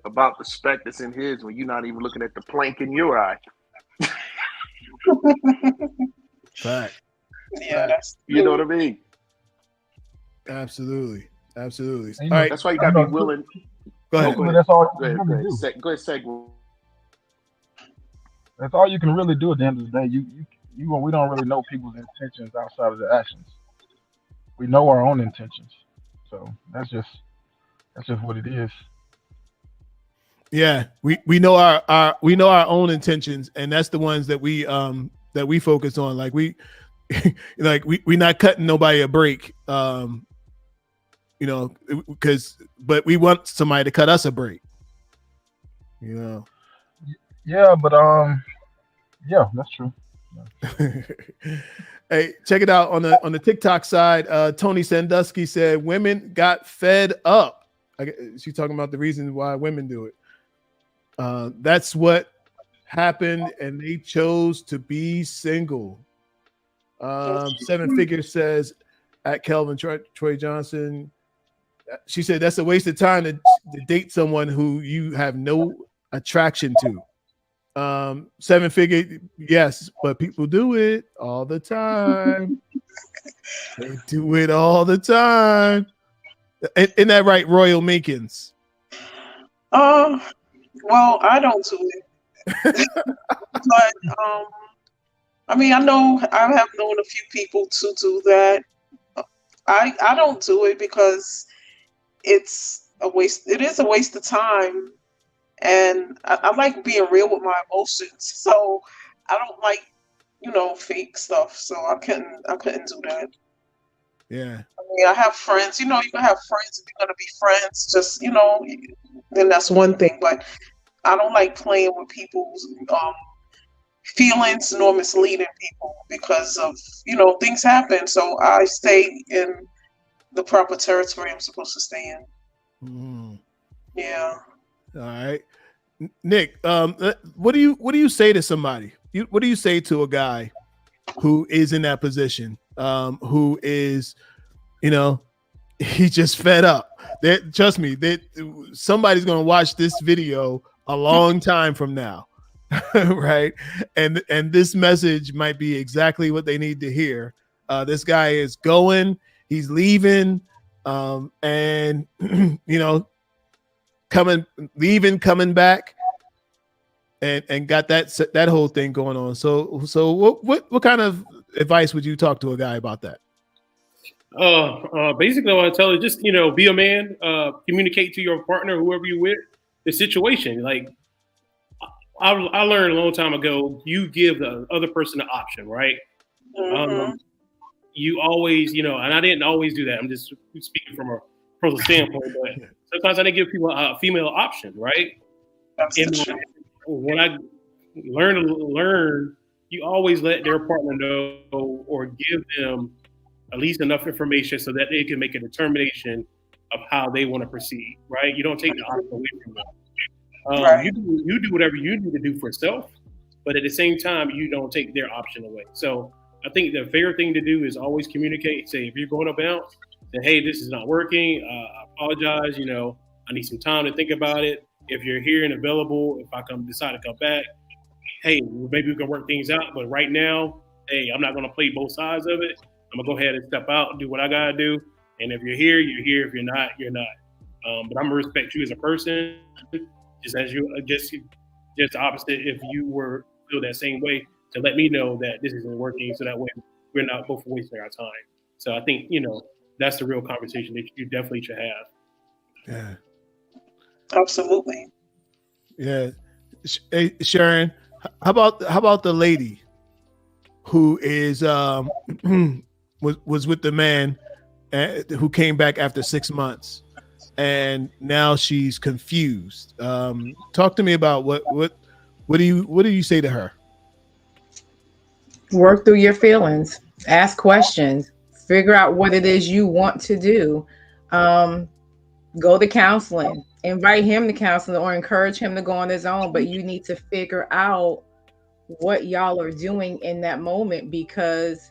about the speck that's in his when you're not even looking at the plank in your eye? Fact. Yeah, that's you know what I mean? Absolutely. All right, that's why you gotta be willing. Go ahead. That's all go ahead. Go ahead, Seg. That's all you can really do at the end of the day. We don't really know people's intentions outside of their actions. We know our own intentions, so that's just what it is. Yeah, we know our own intentions, and that's the ones that we focus on. Like we not cutting nobody a break, but we want somebody to cut us a break. Yeah, but yeah, that's true. Hey, check it out on the TikTok side. Tony Sandusky said women got fed up. She's talking about the reasons why women do it. That's what happened, and they chose to be single. Seven Figure says at Kelvin Troy Johnson. She said that's a waste of time to date someone who you have no attraction to. Seven Figure, yes, but people do it all the time. They do it all the time. Isn't that right, Royal Meekins? Well, I don't do it. But I have known a few people to do that. I don't do it because it's a waste. It is a waste of time. And I like being real with my emotions, so I don't like, fake stuff. So I couldn't do that. Yeah. I have friends. You can have friends if you're gonna be friends. Just then that's one thing. But I don't like playing with people's feelings nor misleading people because of, things happen. So I stay in the proper territory I'm supposed to stay in. Mm. Yeah. All right, Nick. What do you say to somebody? What do you say to a guy who is in that position? Who is, he's just fed up. Trust me, that somebody's going to watch this video a long time from now, right? And this message might be exactly what they need to hear. This guy is going, he's leaving, and coming back, and got that whole thing going on. So what kind of advice would you talk to a guy about that? Basically, I want to tell you, just be a man. Communicate to your partner, whoever you with, the situation. Like I learned a long time ago, you give the other person an option, right? Mm-hmm. You always, and I didn't always do that. I'm just speaking from a personal standpoint, but sometimes I didn't give people a female option, right? And when I learn, you always let their partner know or give them at least enough information so that they can make a determination of how they want to proceed, right? You don't take the option away from them. Right. You do whatever you need to do for self, but at the same time, you don't take their option away. So I think the fair thing to do is always communicate. Say, if you're going to bounce, say, hey, this is not working. I apologize. I need some time to think about it. If you're here and available, if I decide to come back, hey, maybe we can work things out. But right now, hey, I'm not going to play both sides of it. I'm gonna go ahead and step out and do what I gotta do. And if you're here, you're here. If you're not, you're not. But I'm gonna respect you as a person, just as you just the opposite. If you were feel that same way, to let me know that this isn't working, so that way we're not both wasting our time. So I think that's the real conversation that you definitely should have. Yeah, absolutely. Yeah. Hey, Sharon, how about the lady who is was with the man who came back after 6 months, and now she's confused? Talk to me about what do you say to her? Work through your feelings, ask questions, figure out what it is you want to do. Go to counseling, invite him to counseling, or encourage him to go on his own. But you need to figure out what y'all are doing in that moment, because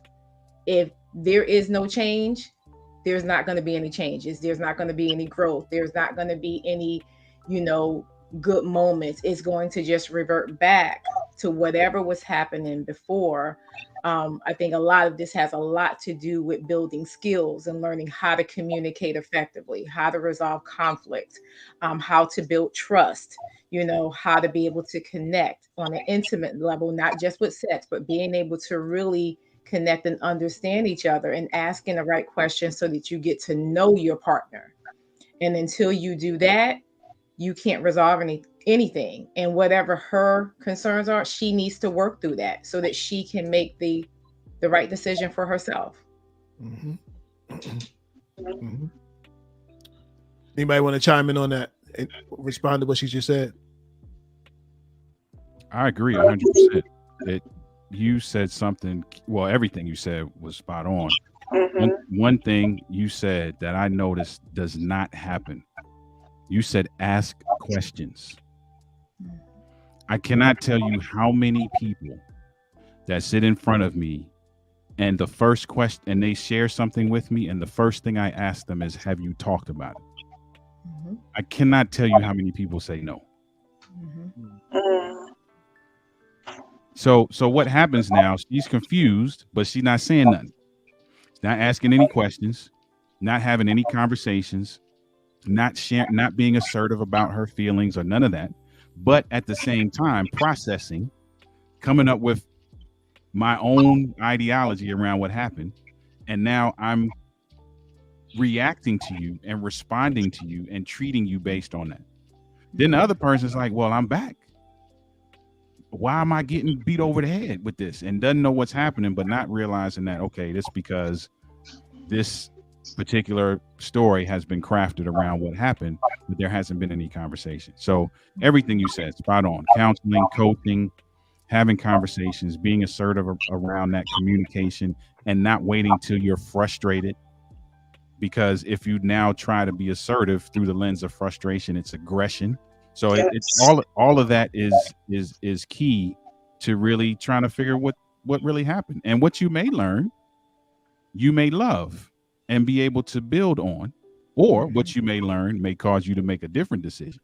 if there is no change, there's not going to be any changes. There's not going to be any growth. There's not going to be any, good moments. It's going to just revert back to whatever was happening before. I think a lot of this has a lot to do with building skills and learning how to communicate effectively, how to resolve conflict, how to build trust, how to be able to connect on an intimate level, not just with sex, but being able to really connect and understand each other and asking the right questions so that you get to know your partner. And until you do that, you can't resolve anything. And whatever her concerns are, she needs to work through that so that she can make the right decision for herself. Mm-hmm. Mm-hmm. Anybody want to chime in on that and respond to what she just said? I agree 100%. You said something, well, everything you said was spot on. Mm-hmm. One thing you said that I noticed does not happen. You said ask questions. I cannot tell you how many people that sit in front of me and the first question, and they share something with me, and the first thing I ask them is, have you talked about it? Mm-hmm. I cannot tell you how many people say no. Mm-hmm. So what happens now? She's confused, but she's not saying nothing. She's not asking any questions, not having any conversations, not being assertive about her feelings or none of that. But at the same time, processing, coming up with my own ideology around what happened. And now I'm reacting to you and responding to you and treating you based on that. Then the other person's like, well, I'm back. Why am I getting beat over the head with this? And doesn't know what's happening, but not realizing that, okay, this because this particular story has been crafted around what happened, but there hasn't been any conversation. So everything you said, spot on. Counseling, coaching, having conversations, being assertive around that communication, and not waiting till you're frustrated. Because if you now try to be assertive through the lens of frustration, it's aggression. So it's all of that is key to really trying to figure what really happened. And what you may learn, you may love and be able to build on, or what you may learn may cause you to make a different decision.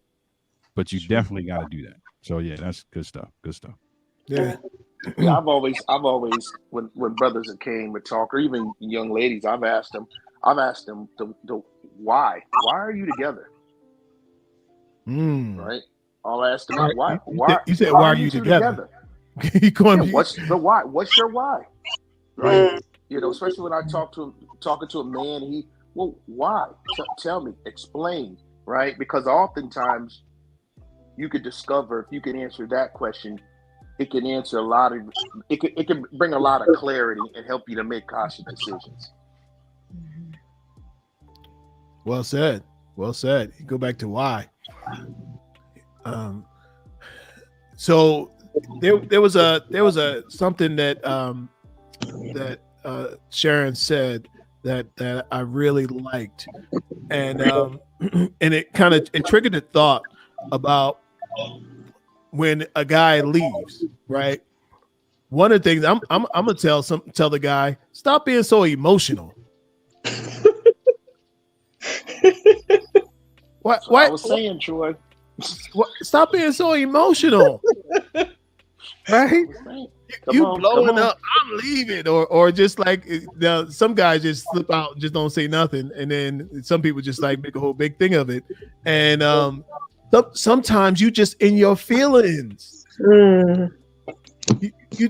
But you definitely got to do that. So yeah, that's good stuff. Good stuff. Yeah. Yeah, I've always when brothers have came and talk, or even young ladies, I've asked them the why are you together, right? I'll ask them why You said why why are are you two together? You going? Yeah, what's the why? What's your why? Right? You know, especially when I talking to a man, why? Tell me, explain, right? Because oftentimes you could discover, if you can answer that question, it can answer it can bring a lot of clarity and help you to make conscious decisions. Well said. Well said. You go back to why. So there was a something that Sharon said that I really liked, and and it triggered a thought about when a guy leaves, right? One of the things I'm gonna tell the guy, stop being so emotional. What I was saying, Troy. Stop being so emotional. Right? You blowing up, I'm leaving, or just like some guys just slip out and just don't say nothing, and then some people just like make a whole big thing of it. And sometimes you just in your feelings. You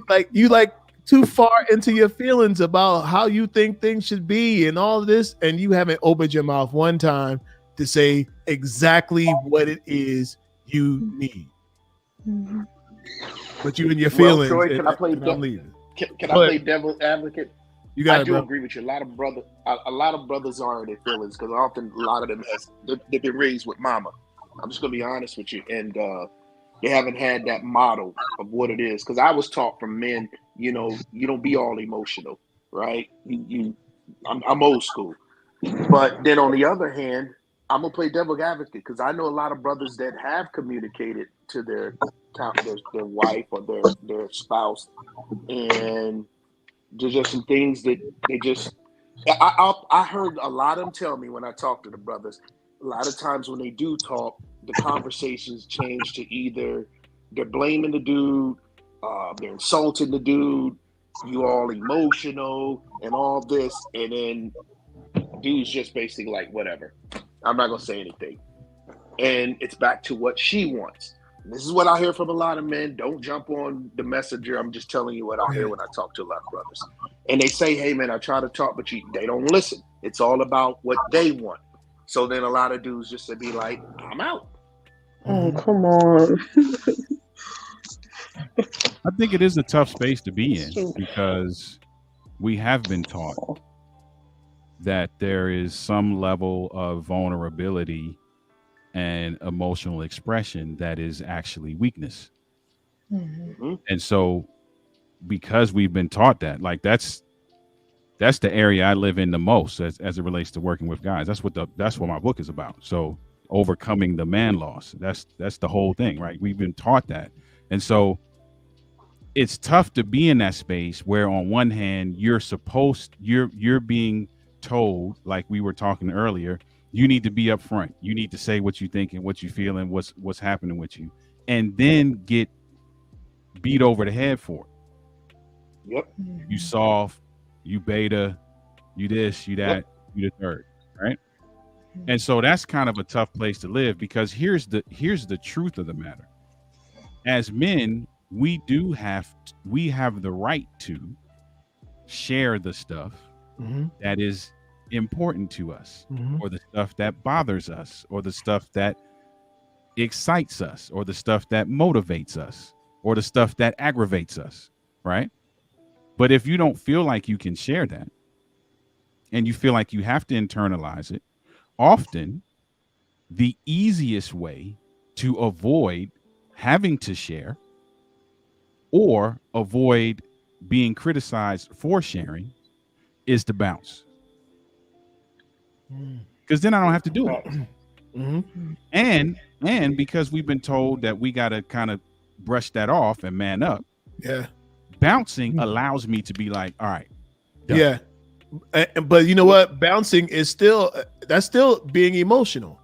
like too far into your feelings about how you think things should be and all of this, and you haven't opened your mouth one time to say exactly what it is you need. But you in your feelings. Well, Troy, can I play? Can I play devil's advocate? You got I it, do bro. agree with you. A lot of brothers are in their feelings because often a lot of them they've been raised with mama. I'm just gonna be honest with you, and they haven't had that model of what it is. Because I was taught from men, you know, you don't be all emotional, right? I'm old school, but then on the other hand, I'm gonna play devil's advocate because I know a lot of brothers that have communicated to their wife or their spouse, and there's just some things that they just. I heard a lot of them tell me when I talk to the brothers. A lot of times when they do talk, the conversations change to either they're blaming the dude, they're insulting the dude, you all emotional and all this, and then dude's just basically like, whatever. I'm not gonna say anything. And it's back to what she wants. This is what I hear from a lot of men. Don't jump on the messenger. I'm just telling you what I hear when I talk to a lot of brothers. And they say, hey man, I try to talk, but they don't listen. It's all about what they want. So then a lot of dudes just to be like, I'm out. Oh, come on. I think it is a tough space to be in because we have been taught that there is some level of vulnerability and emotional expression that is actually weakness. Mm-hmm. And so because we've been taught that, like that's the area I live in the most as it relates to working with guys. That's what my book is about. So overcoming the man loss. That's the whole thing, right? We've been taught that. And so it's tough to be in that space where on one hand you're being told, like we were talking earlier, you need to be upfront. You need to say what you think and what you feel and what's happening with you, and then get beat over the head for it. Yep. You soft, you beta, you this, you that, you the third, right? And so that's kind of a tough place to live because here's the truth of the matter. As men, we have the right to share the stuff that is important to us, or the stuff that bothers us, or the stuff that excites us, or the stuff that motivates us, or the stuff that aggravates us, right? But if you don't feel like you can share that and you feel like you have to internalize it, often the easiest way to avoid having to share or avoid being criticized for sharing is to bounce. Because then I don't have to do it. Mm-hmm. And because we've been told that we got to kind of brush that off and man up. Yeah. Bouncing allows me to be like, all right. Done. Yeah. But you know what? Bouncing is still, that's still being emotional.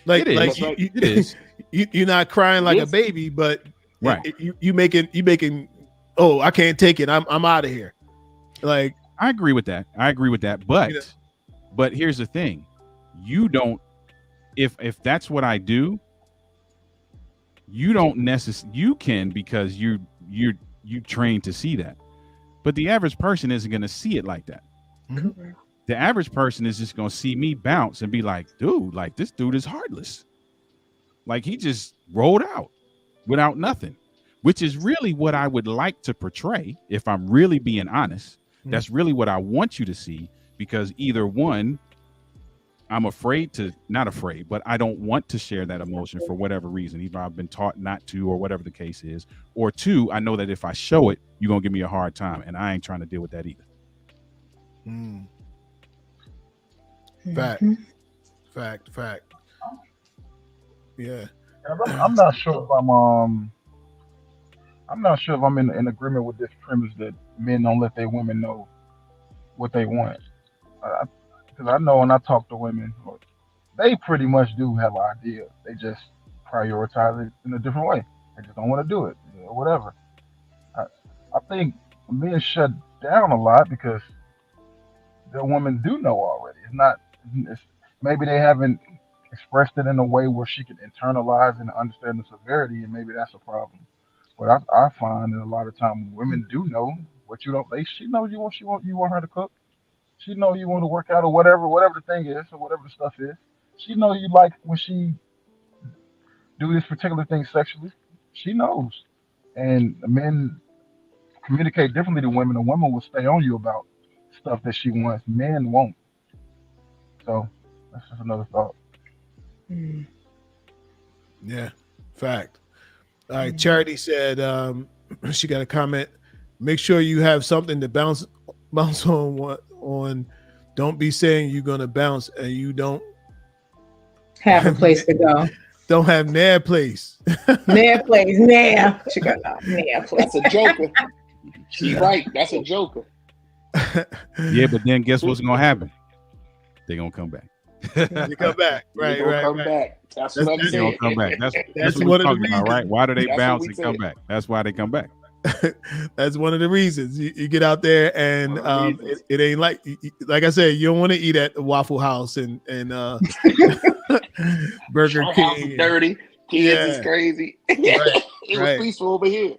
Like, it is. like Right. It is. You're not crying like a baby, but right. You making, oh, I can't take it. I'm out of here. Like, I agree with that. But here's the thing. You don't, if that's what I do, you don't necessarily, you can, because you trained to see that. But the average person isn't going to see it like that. Mm-hmm. The average person is just going to see me bounce and be like, dude, like this dude is heartless. Like he just rolled out without nothing, which is really what I would like to portray. If I'm really being honest, that's really what I want you to see, because either one, I'm not afraid, but I don't want to share that emotion for whatever reason. Either I've been taught not to, or whatever the case is, or two, I know that if I show it, you're going to give me a hard time, and I ain't trying to deal with that either. Fact. Yeah. I'm not sure if I'm not sure if I'm in agreement with this premise that men don't let their women know what they want. Because I know when I talk to women, they pretty much do have an idea. They just prioritize it in a different way. They just don't want to do it, or whatever. I think men shut down a lot because the women do know already. It's maybe they haven't expressed it in a way where she can internalize and understand the severity, and maybe that's a problem. But I find that a lot of times women do know what you don't. She knows you want her to cook. She know you want to work out, or whatever the thing is, or whatever the stuff is. She know you like when she do this particular thing sexually. She knows, and men communicate differently to women. A woman will stay on you about stuff that she wants. Men won't. So that's just another thought. Yeah, fact. All right, Charity said she got a comment. Make sure you have something to bounce on. Don't be saying you're gonna bounce and you don't have a place to go. Don't have nair place. Nair place. Nair. She got nair place. That's a joker. She right. That's a joker. Yeah, but then guess what's gonna happen? They're gonna come back. They come back. Right. Back. That's what I'm saying. Come back. That's what one we're of talking the about, right? Why do they That's bounce what and we come said. back? That's why they come back. That's one of the reasons you get out there, and it ain't like I said, you don't want to eat at the Waffle House and Burger House King. is dirty. Kids is crazy. Right, it was peaceful over here.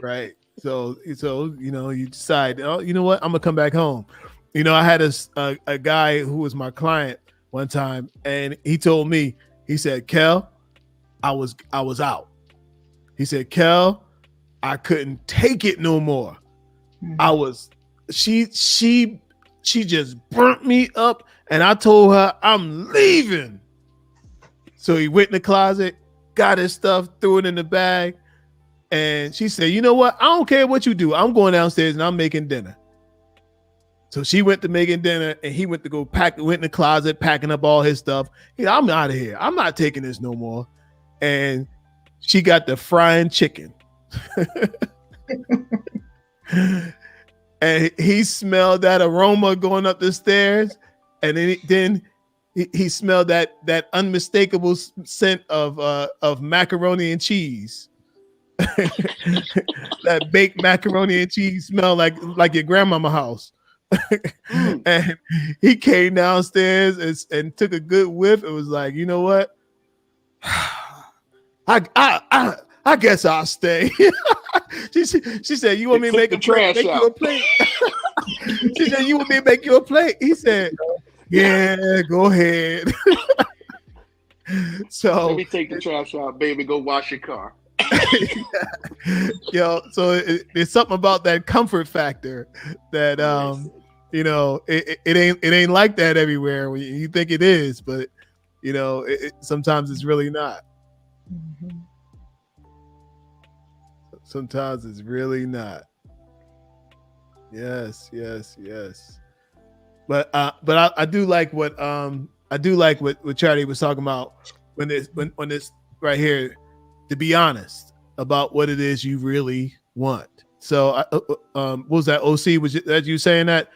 Right. So you decide, oh, you know what, I'm gonna come back home. I had a guy who was my client one time, and he told me, he said, Kel, I was out. He said, Kel, I couldn't take it no more. She just burnt me up, and I told her I'm leaving. So he went in the closet, got his stuff, threw it in the bag, and she said, you know what? I don't care what you do. I'm going downstairs and I'm making dinner. So she went to making dinner, and he went to go went in the closet, packing up all his stuff. I'm out of here. I'm not taking this no more. And she got the frying chicken. And he smelled that aroma going up the stairs, and then he smelled that unmistakable scent of macaroni and cheese. That baked macaroni and cheese smell like your grandmama house. And he came downstairs and took a good whiff. It was like, you know what? I guess I'll stay. She said, you want me to make you a plate? She said, you want me to make you a plate? He said, yeah, go ahead. So let me take the trash out, baby. Go wash your car. So there's something about that comfort factor that it ain't like that everywhere. You think it is, but sometimes it's really not. Sometimes it's really not. Yes. But I do like what Charlie was talking about when it's right here, to be honest about what it is you really want. So what was that, OC? Was that you saying that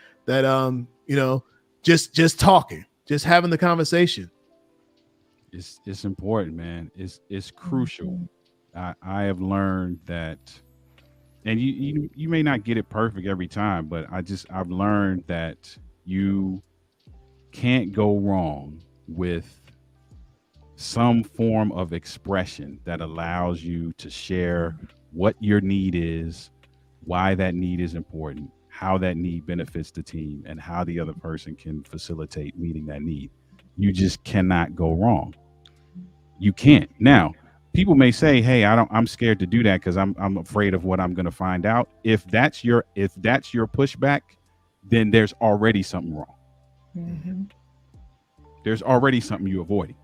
just talking, just having the conversation? It's important, man. It's crucial. I have learned that, and you may not get it perfect every time, but I've learned that you can't go wrong with some form of expression that allows you to share what your need is, why that need is important, how that need benefits the team, and how the other person can facilitate meeting that need. You just cannot go wrong. You can't. Now, people may say, "Hey, I'm scared to do that because I'm afraid of what I'm going to find out." If that's your pushback, then there's already something wrong. Mm-hmm. There's already something you avoiding,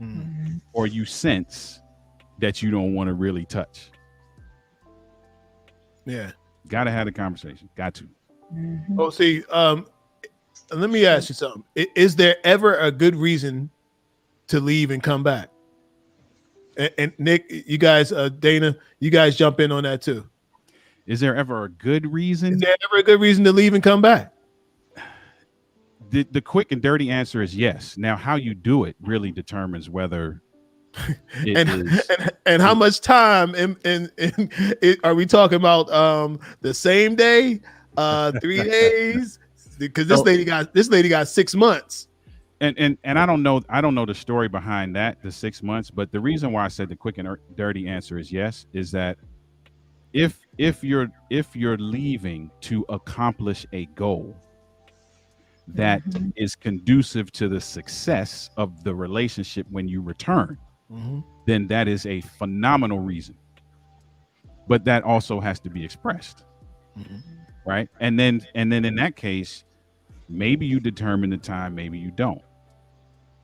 Mm-hmm. or you sense that you don't want to really touch. Yeah, got to have a conversation. Got to. Mm-hmm. Oh, see, let me ask you something. Is there ever a good reason to leave and come back? And Nick, you guys, Dana, you guys jump in on that too. Is there ever a good reason? Is there ever a good reason to leave and come back? The quick and dirty answer is yes. Now, how you do it really determines whether and how much time are we talking about? The same day, 3 days? Because this lady got 6 months. And I don't know the story behind that, the 6 months, but the reason why I said the quick and dirty answer is yes is that if you're leaving to accomplish a goal that is conducive to the success of the relationship when you return, then that is a phenomenal reason. But that also has to be expressed, right? And then in that case, maybe you determine the time, maybe you don't.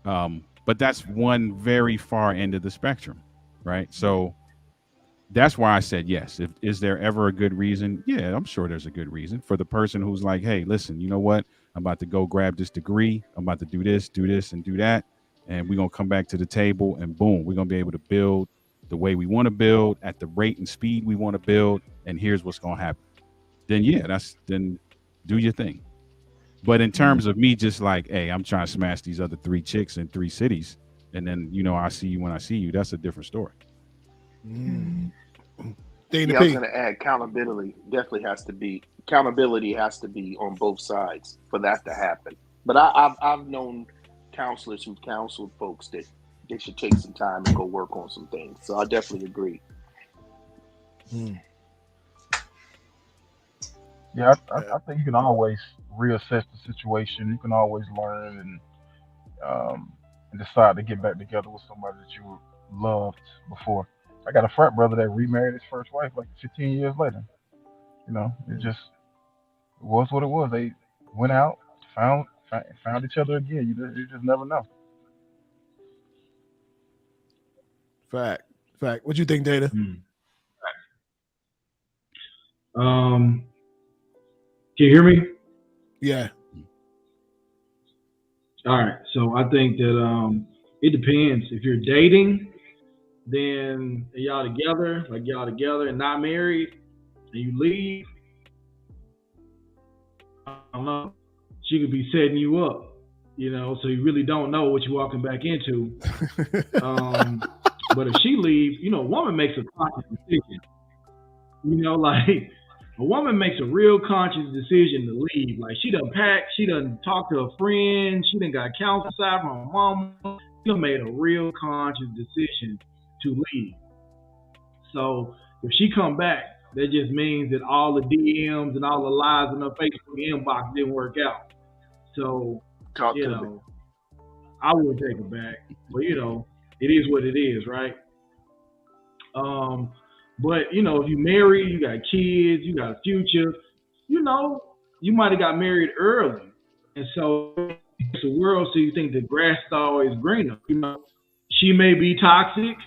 But that's one very far end of the spectrum, right? So that's why I said yes. Is there ever a good reason? Yeah, I'm sure there's a good reason for the person who's like, hey, listen, you know what? I'm about to go grab this degree. I'm about to do this, and do that. And we're going to come back to the table and boom, we're going to be able to build the way we want to build at the rate and speed we want to build. And here's what's going to happen. Then, yeah, then do your thing. But in terms of me just like, hey, I'm trying to smash these other 3 chicks in 3 cities. And then, I see you when I see you. That's a different story. Dana I was going to add accountability definitely has to be. Accountability has to be on both sides for that to happen. But I've known counselors who've counseled folks that they should take some time and go work on some things. So I definitely agree. Yeah, I think you can always reassess the situation. You can always learn and decide to get back together with somebody that you loved before. I got a frat brother that remarried his first wife like 15 years later. It was what it was. They went out, found each other again. You just never know. Fact. What do you think, Dana? Can you hear me? Yeah. All right. So I think that it depends. If you're dating, then y'all together and not married, and you leave, I don't know, she could be setting you up, so you really don't know what you're walking back into. But if she leaves, a woman makes a conscious decision. Like a woman makes a real conscious decision to leave. Like she done packed, she done talked to a friend, she done got counsel side from her mama. She done made a real conscious decision to leave. So if she come back, that just means that all the DMs and all the lies in her Facebook inbox didn't work out. So, I would take her back. But, it is what it is, right? But, if you married, you got kids, you got a future, you might have got married early. And so it's a world, so you think the grass is always greener. She may be toxic,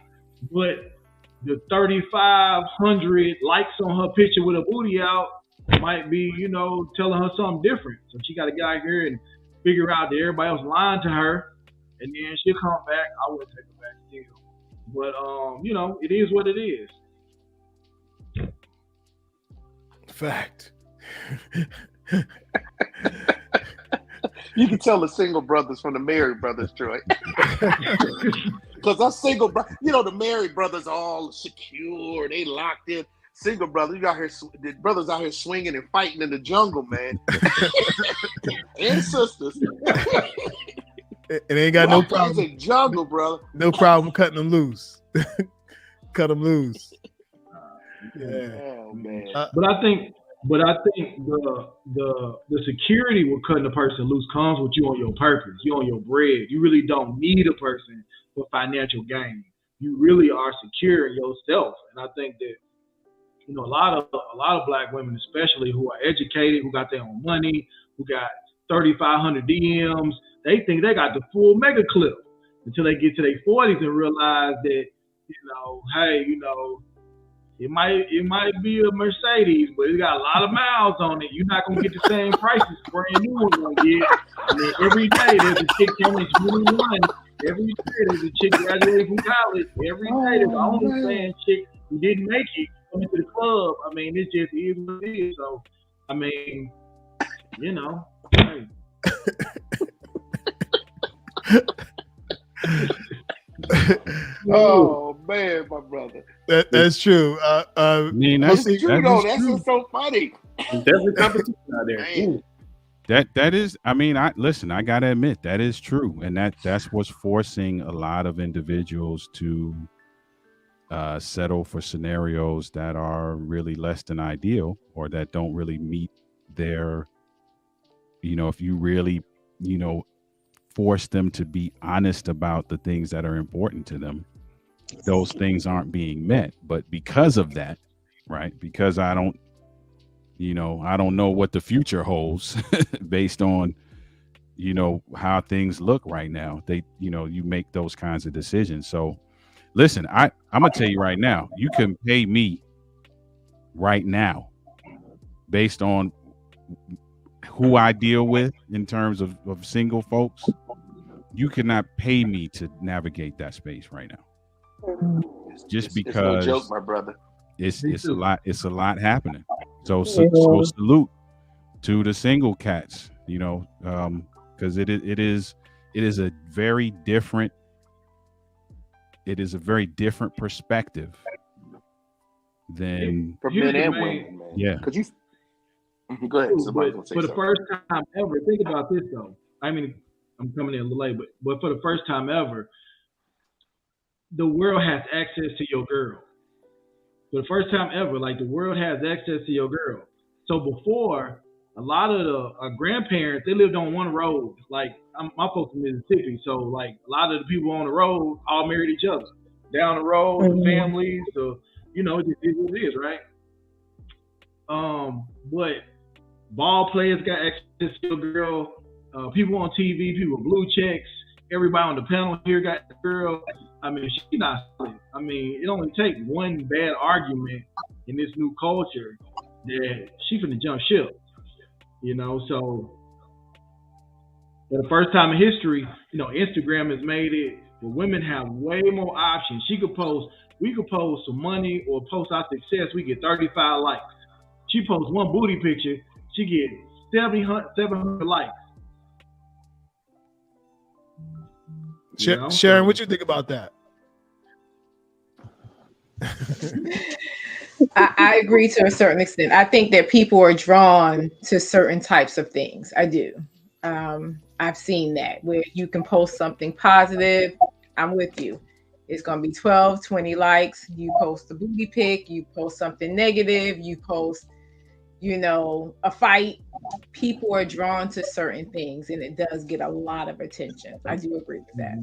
but the 3,500 likes on her picture with her booty out might be, telling her something different. So she got to get out here and figure out that everybody else lying to her, and then she'll come back. I wouldn't take her back still, but it is what it is. Fact. You can tell the single brothers from the married brothers, Troy. Because us single brothers, the married brothers are all secure, they locked in. Single brothers, the brothers out here swinging and fighting in the jungle, man. And sisters. It ain't got no problem. It's a jungle, brother. No problem cutting them loose. Cut them loose. Yeah. Oh, man. But I think the security with cutting a person loose comes with you on your purpose. You on your bread. You really don't need a person for financial gain. You really are secure in yourself. And I think that a lot of black women, especially who are educated, who got their own money, who got 3,500 DMs, they think they got the full mega clip until they get to their 40s and realize that hey, it might be a Mercedes, but it got a lot of miles on it. You're not gonna get the same prices brand new one gonna get. I mean, every day there's a chick coming 21. Every day there's a chick graduating from college. Every day there's an OnlyFans chick who didn't make it coming to the club. I mean, it just is what it is. So, I mean, hey. Oh man, my brother. That's true. I mean, that's true. That's what's so funny. There's competition out there. That is. I mean, I gotta admit that is true, and that's what's forcing a lot of individuals to settle for scenarios that are really less than ideal, or that don't really meet their. If you really, force them to be honest about the things that are important to them, those things aren't being met. But because of that, right? Because I don't know what the future holds based on, how things look right now. You make those kinds of decisions. So listen, I'm gonna tell you right now, you can pay me right now based on who I deal with in terms of single folks. You cannot pay me to navigate that space right now. Just because it's no joke, my brother. It's a lot happening. So salute to the single cats, because it is a very different perspective than for men and women, man. Yeah. Could you go ahead? For the first time ever, think about this though. I mean, I'm coming in a little late, but for the first time ever, the world has access to your girl. For the first time ever, like the world has access to your girl. So before, a lot of the grandparents, they lived on one road. Like my folks in Mississippi, so like a lot of the people on the road all married each other. Down the road, the families, so it just is what it is, right? But ball players got access to your girl. People on TV, people with blue checks, everybody on the panel here got the girl. I mean, she's not solid. I mean, it only takes one bad argument in this new culture that she's finna jump ship. So for the first time in history, Instagram has made it where women have way more options. We could post some money or post our success, we get 35 likes. She posts one booty picture, she gets 700 likes. Sharon, what you think about that? I agree to a certain extent. I think that people are drawn to certain types of things. I do. I've seen that where you can post something positive. I'm with you. It's going to be 12, 20 likes. You post a booty pic. You post something negative. You post, a fight. People are drawn to certain things, and it does get a lot of attention. I do agree with that.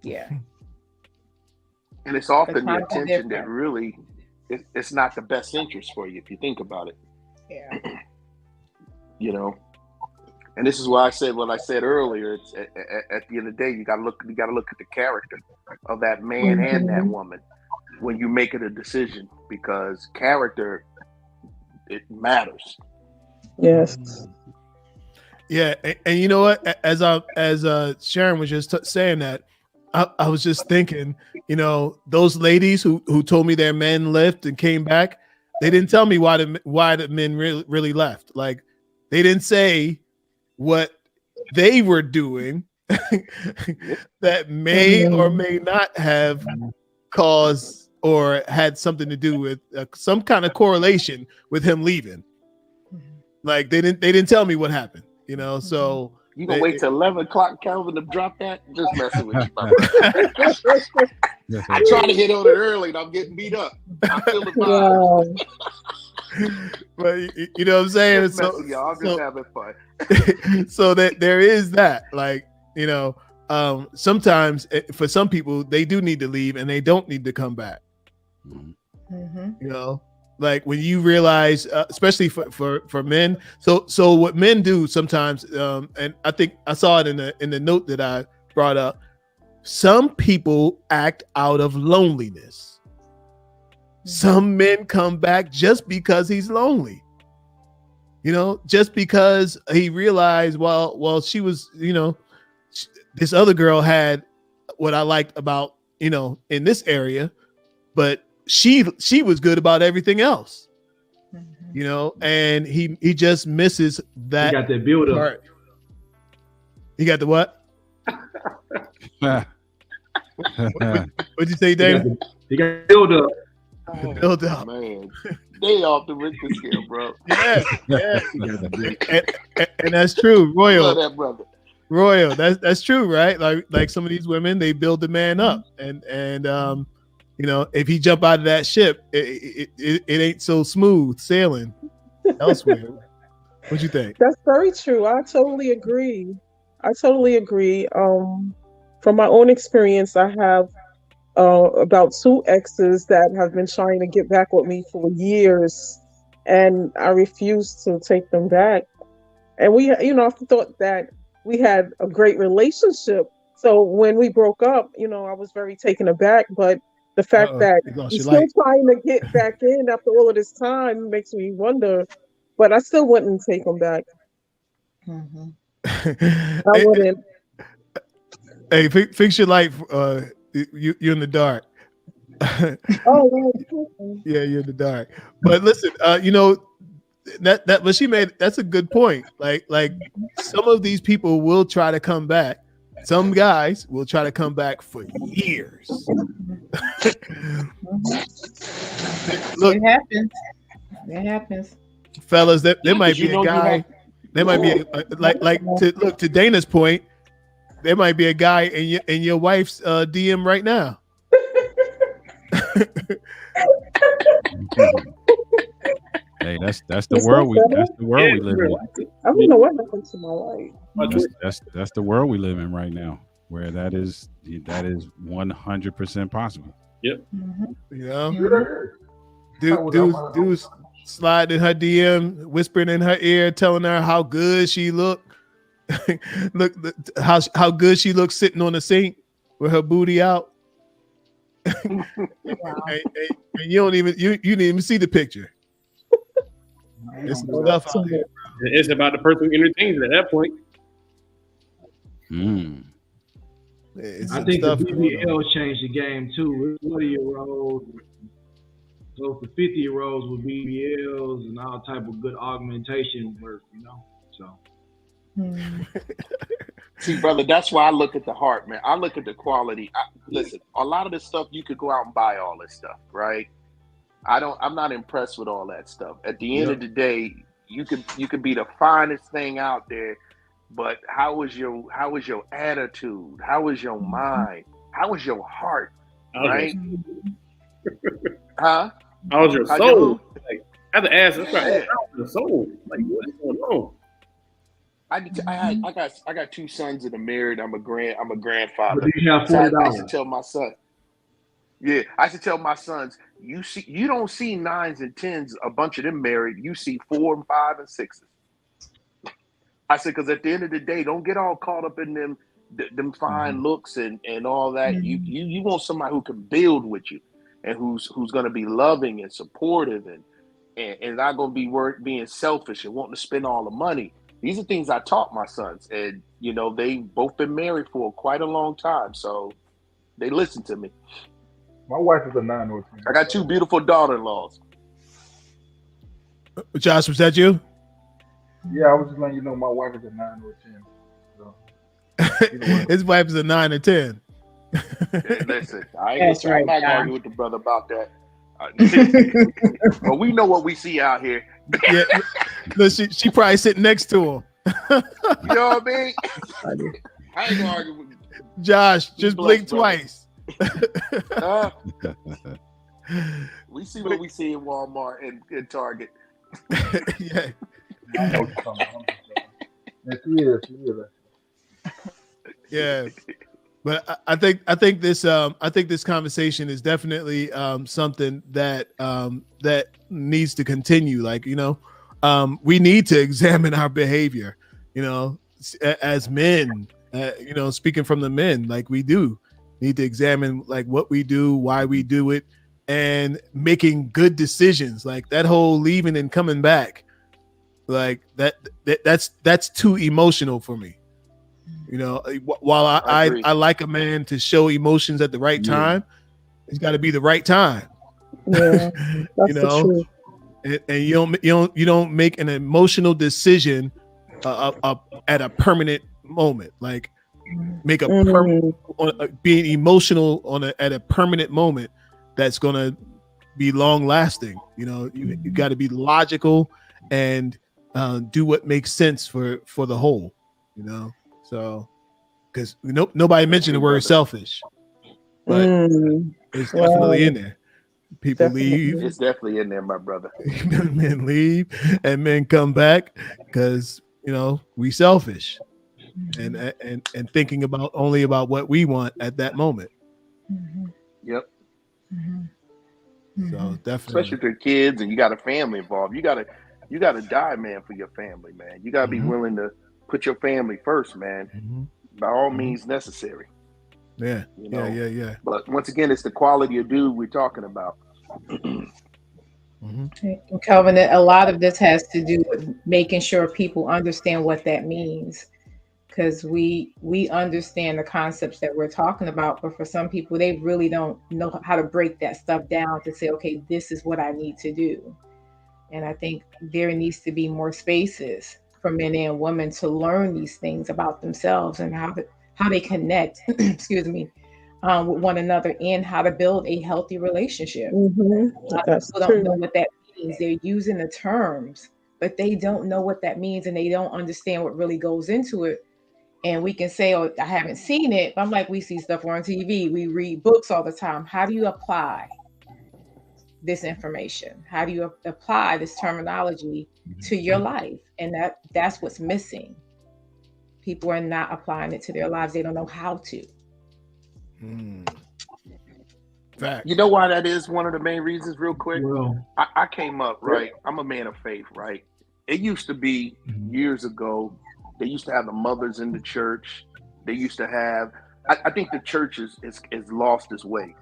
Yeah. And it's often the attention that really, it's not the best interest for you if you think about it. Yeah. And this is why I said what I said earlier. It's at the end of the day, you gotta look at the character of that man and that woman. when you make it a decision, because character, it matters. Yes. Yeah, and you know what? As Sharon was just saying that, I was just thinking, those ladies who told me their men left and came back, they didn't tell me why the men really left. Like, they didn't say what they were doing that may or may not have caused or had something to do with some kind of correlation with him leaving. Like, they didn't tell me what happened. So You gonna wait till 11 o'clock, Calvin, to drop that? Just messing with you, my brother. I try to hit on it early, and I'm getting beat up. I feel the vibe. But you know what I'm saying? Just messing, y'all. I'm just having fun. So that there is that, like, sometimes for some people they do need to leave and they don't need to come back. Like when you realize, especially for men. So what men do sometimes, and I think I saw it in the note that I brought up. Some people act out of loneliness. Some men come back just because he's lonely. Just because he realized, well, she was, this other girl had what I liked about, in this area, but she was good about everything else, and he just misses that. He got that build up. Part. He got the what? What'd you say, Dave? He got build up. Build up, man. They off the Richter scale, bro. Yeah. And that's true, Royal. Love that brother. Royal, that's true, right? Like some of these women, they build the man up, and if he jump out of that ship, it ain't so smooth sailing elsewhere. What you think? That's very true. I totally agree. From my own experience, I have about 2 exes that have been trying to get back with me for years, and I refuse to take them back. And we, I thought that we had a great relationship. So when we broke up, I was very taken aback. But the fact that he's still trying to get back in after all of this time makes me wonder. But I still wouldn't take him back. I wouldn't. Hey, fix your light. You're in the dark. Oh, yeah, you're in the dark. But listen, that but she made, that's a good point. Like some of these people will try to come back. Some guys will try to come back for years. Look, it happens. Fellas, there might be a guy. There might be to Dana's point. There might be a guy in your wife's DM right now. Hey, that's the world we live in. I don't know what happened to my life. That's the world we live in right now, where that is 100% possible. Yep. Dudes slide in her DM, whispering in her ear, telling her how good she looked. Look how good she looks sitting on the sink with her booty out. and you didn't even see the picture. It's stuff out there. It's about the person who entertains it at that point. I think the BBL changed the game too. 40-year-olds, so for 50-year-olds with BBLs and all type of good augmentation work, So. See, brother, that's why I look at the heart, man. I look at the quality. Listen, a lot of this stuff you could go out and buy all this stuff, right? I'm not impressed with all that stuff. At the end of the day, you could be the finest thing out there, but how is your attitude? How is your mind? How is your heart? Right? Huh? How's your soul? Like, I have to ask. That's right. How's your soul? Like, what's going on? I got 2 sons that are married. I'm a grandfather. But you have $40. I should tell my son. Yeah, I should tell my sons. You don't see 9s and 10s. A bunch of them married. You see 4 and 5 and 6s. I said, because at the end of the day, don't get all caught up in them fine looks and all that. You want somebody who can build with you. and who's going to be loving and supportive and not going to be being selfish and wanting to spend all the money. These are things I taught my sons, and you know they've both been married for quite a long time, so they listen to me. My wife is a 9 or 10. I got 2 beautiful daughter-in-laws. Josh, was that you? Yeah, I was just letting you know my wife is a 9 or 10. So, His wife is a 9 or 10. Hey, listen, I'm That's not right, going to John. argue with the brother about that. But we know what we see out here. Yeah, look, she probably sitting next to him. You know what I mean? I ain't gonna argue with Josh, just blink brother. twice. We see what we see in Walmart and Target. Yeah. I know what you're talking about. Yes, he is. Yeah, but I think this conversation is definitely something that that needs to continue. Like, you know, we need to examine our behavior. You know, as men, you know, speaking from the men, like we do need to examine like what we do, why we do it, and making good decisions. Like that whole leaving and coming back, like that's too emotional for me. You know, while I like a man to show emotions at the right time, it's got to be the right time. Yeah, that's You know, the truth. and you don't make an emotional decision at a permanent moment. Like make a being emotional at a permanent moment that's gonna be long lasting. You know, you got to be logical and do what makes sense for the whole. You know. So, because nobody mentioned the word selfish, but it's definitely in there. People leave. It's definitely in there, my brother. Men leave and men come back because, you know, we selfish and thinking only about what we want at that moment. Yep. So definitely, Especially if you're kids and you got a family involved, you gotta die, man, for your family, man. You gotta be willing to put your family first, man. By all means necessary. Yeah. You know? Yeah. But once again, it's the quality of dude we're talking about. Calvin, a lot of this has to do with making sure people understand what that means, because we understand the concepts that we're talking about, but for some people, they really don't know how to break that stuff down to say, okay, this is what I need to do. And I think there needs to be more spaces for men and women to learn these things about themselves and how they connect, excuse me, with one another and how to build a healthy relationship. A lot of people don't know what that means. They're using the terms, but they don't know what that means and they don't understand what really goes into it. And we can say, oh, I haven't seen it. But I'm like, we see stuff on TV. We read books all the time. How do you apply this information? How do you apply this terminology to your life? And that's what's missing. People are not applying it to their lives. They don't know how to. Fact. You know why that is one of the main reasons, real quick? Well, I came up, right? I'm a man of faith, right? It used to be years ago, they used to have the mothers in the church. They used to have, I think the church is lost its way.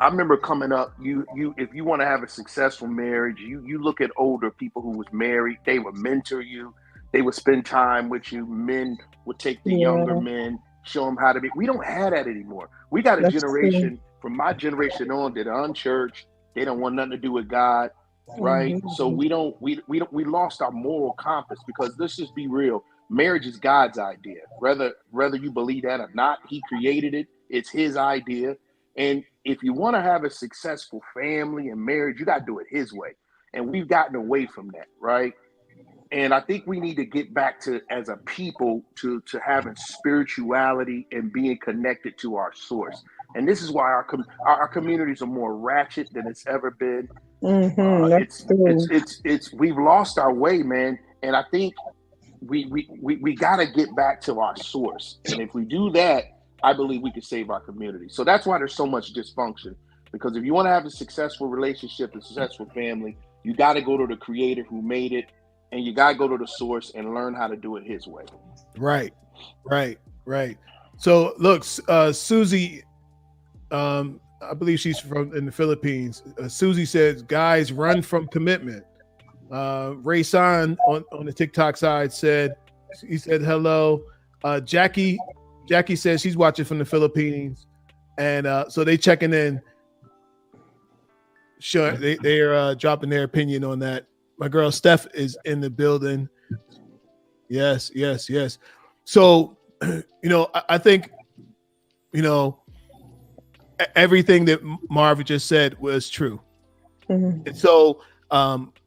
I remember coming up, you if you want to have a successful marriage, you look at older people who was married, they would mentor you, they would spend time with you. Men would take the younger men, show them how to be. We don't have that anymore. We got a generation from my generation on that are unchurched. They don't want nothing to do with God, right? So we lost our moral compass, because let's just be real. Marriage is God's idea. Whether you believe that or not, He created it. It's His idea. And if you want to have a successful family and marriage, you got to do it His way. And we've gotten away from that, right? And I think we need to get back to, as a people, to having spirituality and being connected to our source. And this is why our communities are more ratchet than it's ever been. We've lost our way, man. And I think we got to get back to our source. And if we do that, I believe we can save our community. So that's why there's so much dysfunction. Because if you want to have a successful relationship, a successful family, you got to go to the creator who made it, and you got to go to the source and learn how to do it His way. Right. So look, Susie, I believe she's from in the Philippines. Susie says, "Guys, run from commitment." Ray San on the TikTok side said, he said hello. Jackie says she's watching from the Philippines, and so they checking in. Sure, they're dropping their opinion on that. My girl Steph is in the building. Yes. So, I think, everything that Marv just said was true. Mhm. And so,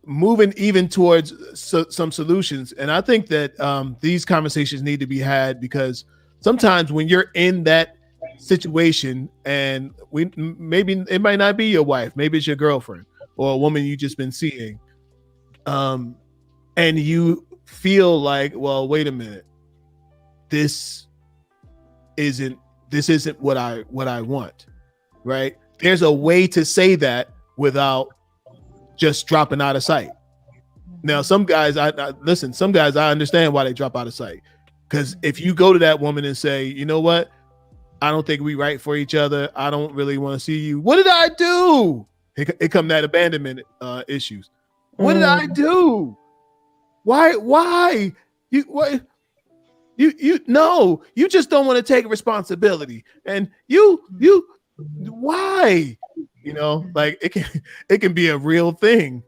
moving even towards some solutions, and I think that these conversations need to be had, because sometimes when you're in that situation, and maybe it might not be your wife, maybe it's your girlfriend or a woman you just been seeing, and you feel like, well, wait a minute, this isn't what I want, right? There's a way to say that without just dropping out of sight. Now, some guys, I understand why they drop out of sight, because if you go to that woman and say, you know what, I don't think we right for each other, I don't really want to see you, what did I do? It come that abandonment issues. What did I do? Why you no, you just don't want to take responsibility, and you why, like it can be a real thing,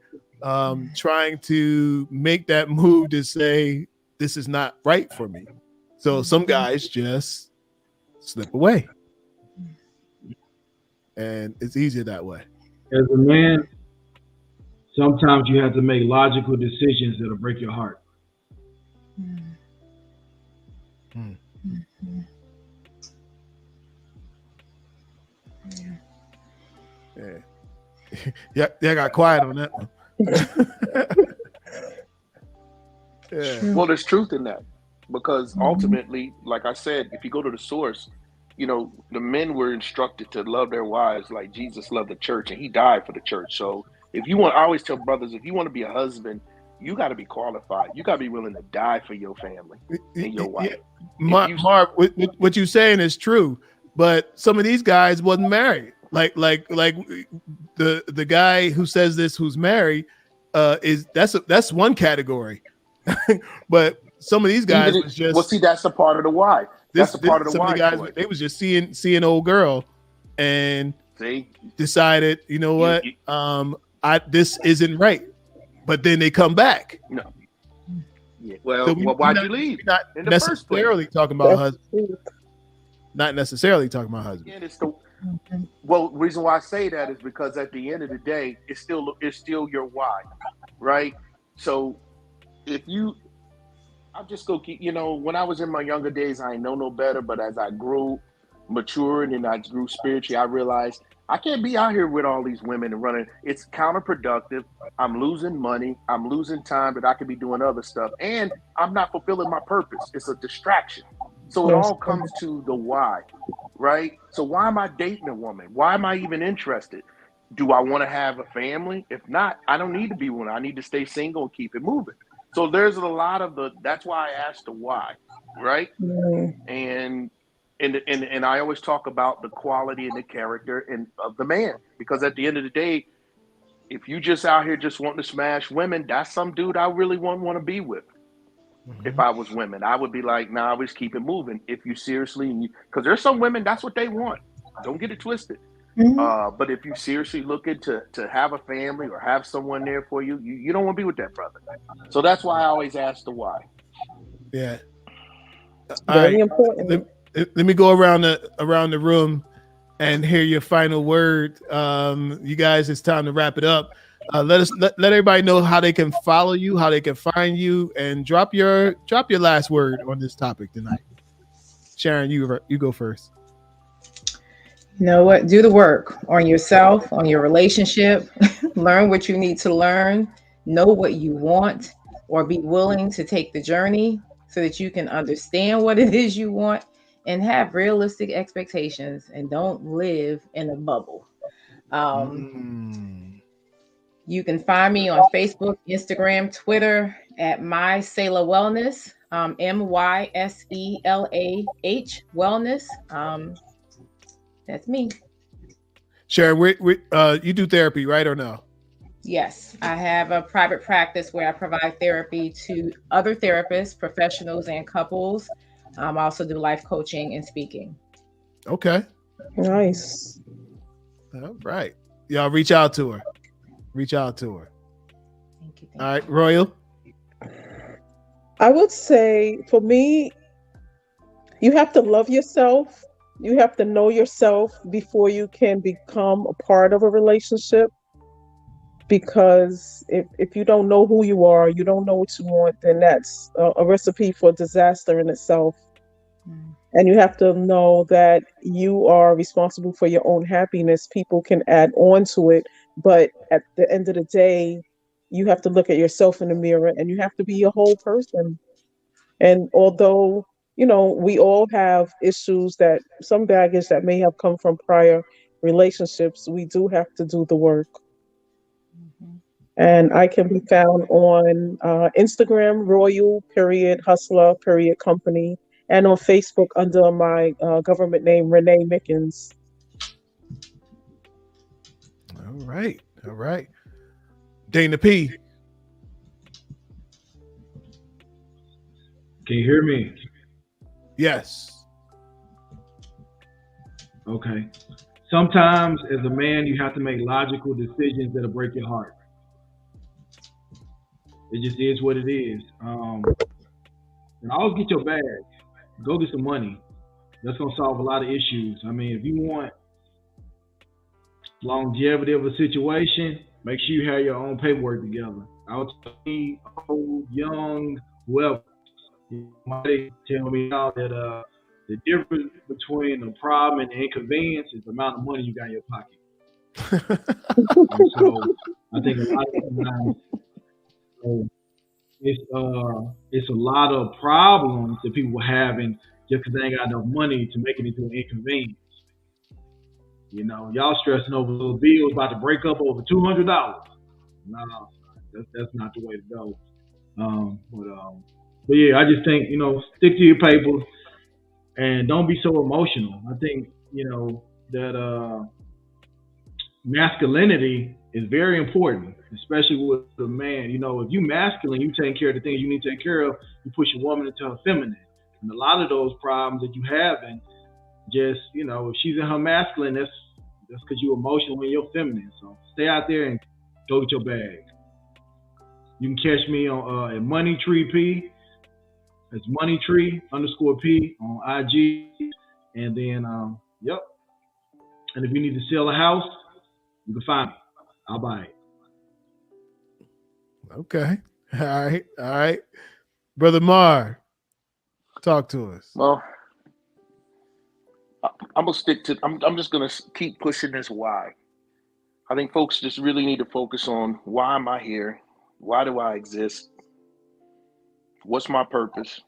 trying to make that move to say this is not right for me. So some guys just slip away, and it's easier that way. As a man, sometimes you have to make logical decisions that'll break your heart. Yeah, I got quiet on that one. Yeah. Well, there's truth in that, because ultimately, like I said, if you go to the source, the men were instructed to love their wives like Jesus loved the church, and he died for the church. So I always tell brothers, if you want to be a husband, you got to be qualified. You got to be willing to die for your family and your wife. Marv, what you're saying is true, but some of these guys wasn't married. Like the guy who says this, who's married, that's one category. But some of these guys was just, well, see, that's a part of the why. That's a part of the why. Guys, they was just seeing old girl and decided, you know what, this isn't right. But then they come back. No. Yeah. Well, why'd you leave? Not in the first place? talking about husband. Not necessarily talking about husband. Well, the reason why I say that is because at the end of the day, it's still your why, right? So I'll just go keep, when I was in my younger days, I ain't know no better, but as I grew, matured, and I grew spiritually, I realized I can't be out here with all these women and running. It's counterproductive. I'm losing money. I'm losing time that I could be doing other stuff. And I'm not fulfilling my purpose. It's a distraction. So it all comes to the why, right? So why am I dating a woman? Why am I even interested? Do I want to have a family? If not, I don't need to be one. I need to stay single and keep it moving. So there's a lot of that's why I asked the why, right? And I always talk about the quality and the character of the man, because at the end of the day, if you just out here just wanting to smash women, that's some dude I really wouldn't want to be with. If I was women, I would be like, nah, we just keep it moving. If you seriously, because there's some women, that's what they want. Don't get it twisted. But if you seriously looking to have a family or have someone there for you, you don't want to be with that brother. So that's why I always ask the why. Yeah. Very important. Let me go around the room and hear your final word. You guys, it's time to wrap it up. Let everybody know how they can follow you, how they can find you, and drop your last word on this topic tonight. Sharon, you go first. You know what? Do the work on yourself, on your relationship. Learn what you need to learn. Know what you want, or be willing to take the journey so that you can understand what it is you want and have realistic expectations, and don't live in a bubble. You can find me on Facebook, Instagram, Twitter at MySela Wellness, MYSELAH Wellness. That's me. Sharon, you do therapy, right or no? Yes, I have a private practice where I provide therapy to other therapists, professionals, and couples. I also do life coaching and speaking. Okay. Nice. All right. Y'all reach out to her. Reach out to her. Thank you. All right, Royal. I would say for me, you have to love yourself. You have to know yourself before you can become a part of a relationship. Because if you don't know who you are, you don't know what you want, then that's a recipe for disaster in itself. And you have to know that you are responsible for your own happiness. People can add on to it, but at the end of the day, you have to look at yourself in the mirror and you have to be a whole person. And although, we all have issues, that some baggage that may have come from prior relationships, we do have to do the work. And I can be found on Instagram, Royal.Hustler.Company, and on Facebook under my government name, Renee Mickens. All right. All right. Dana P. Can you hear me? Yes. Okay. Sometimes as a man, you have to make logical decisions that'll break your heart. It just is what it is. And always get your bag. Go get some money. That's going to solve a lot of issues. I mean, if you want longevity of a situation, make sure you have your own paperwork together. I would tell me, old, young, whoever, somebody tell me now that the difference between the problem and the inconvenience is the amount of money you got in your pocket. And so I think a lot of times it's a lot of problems that people are having just because they ain't got enough money to make it into an inconvenience. Y'all stressing over little bills about to break up over $200. No, that's not the way to go. But yeah, I just think stick to your papers and don't be so emotional. I think that masculinity is very important, especially with a man. If you masculine, you take care of the things you need to take care of. You push a woman into her feminine, and a lot of those problems that you have, and just if she's in her masculine, that's because you're emotional and you're feminine. So stay out there and go get your bag. You can catch me on at Moneytree P. It's Moneytree_P on IG, and then yep. And if you need to sell a house, you can find me. I'll buy it. Okay. All right. Brother Mar, talk to us. Well, I'm gonna stick to. I'm just gonna keep pushing this why. I think folks just really need to focus on why am I here? Why do I exist? What's my purpose?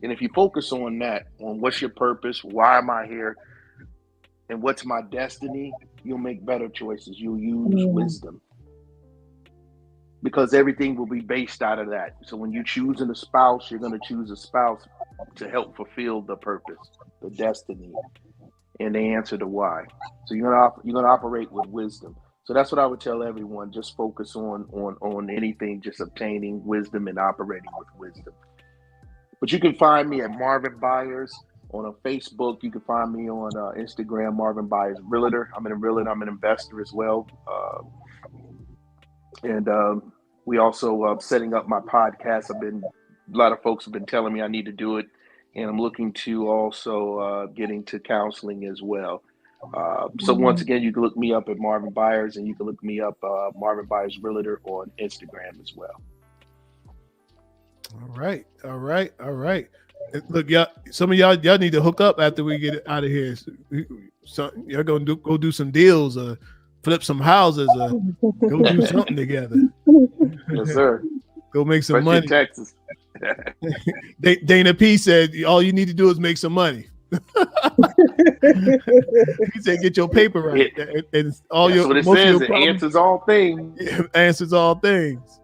And if you focus on that, on what's your purpose, why am I here, and what's my destiny, you'll make better choices. You'll use wisdom. Because everything will be based out of that. So when you're choosing a spouse, you're going to choose a spouse to help fulfill the purpose, the destiny, and the answer to why. So you're going to operate with wisdom. So that's what I would tell everyone. Just focus on anything, just obtaining wisdom and operating with wisdom. But you can find me at Marvin Byers on Facebook. You can find me on Instagram, Marvin Byers Realtor. I'm a realtor. I'm an investor as well. And we also setting up my podcast. A lot of folks have been telling me I need to do it, and I'm looking to also get into counseling as well. So once again, you can look me up at Marvin Byers, and you can look me up Marvin Byers Realtor on Instagram as well. All right. Look, y'all, some of y'all need to hook up after we get out of here. So y'all gonna go do some deals, flip some houses, go do something together. Yes, sir. Go make some money. Texas. Dana P said all you need to do is make some money. He said get your paper right, and all That's your what it most says. of your It problems, answers all things. answers all things.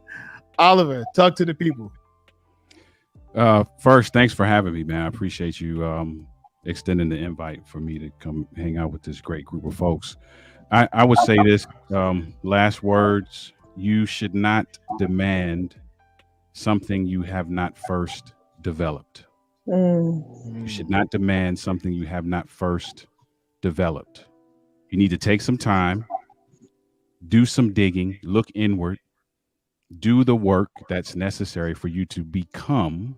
Oliver, talk to the people. First, thanks for having me, man. I appreciate you extending the invite for me to come hang out with this great group of folks. I would say this, last words: you should not demand something you have not first developed. You should not demand something you have not first developed. You need to take some time, do some digging, look inward, do the work that's necessary for you to become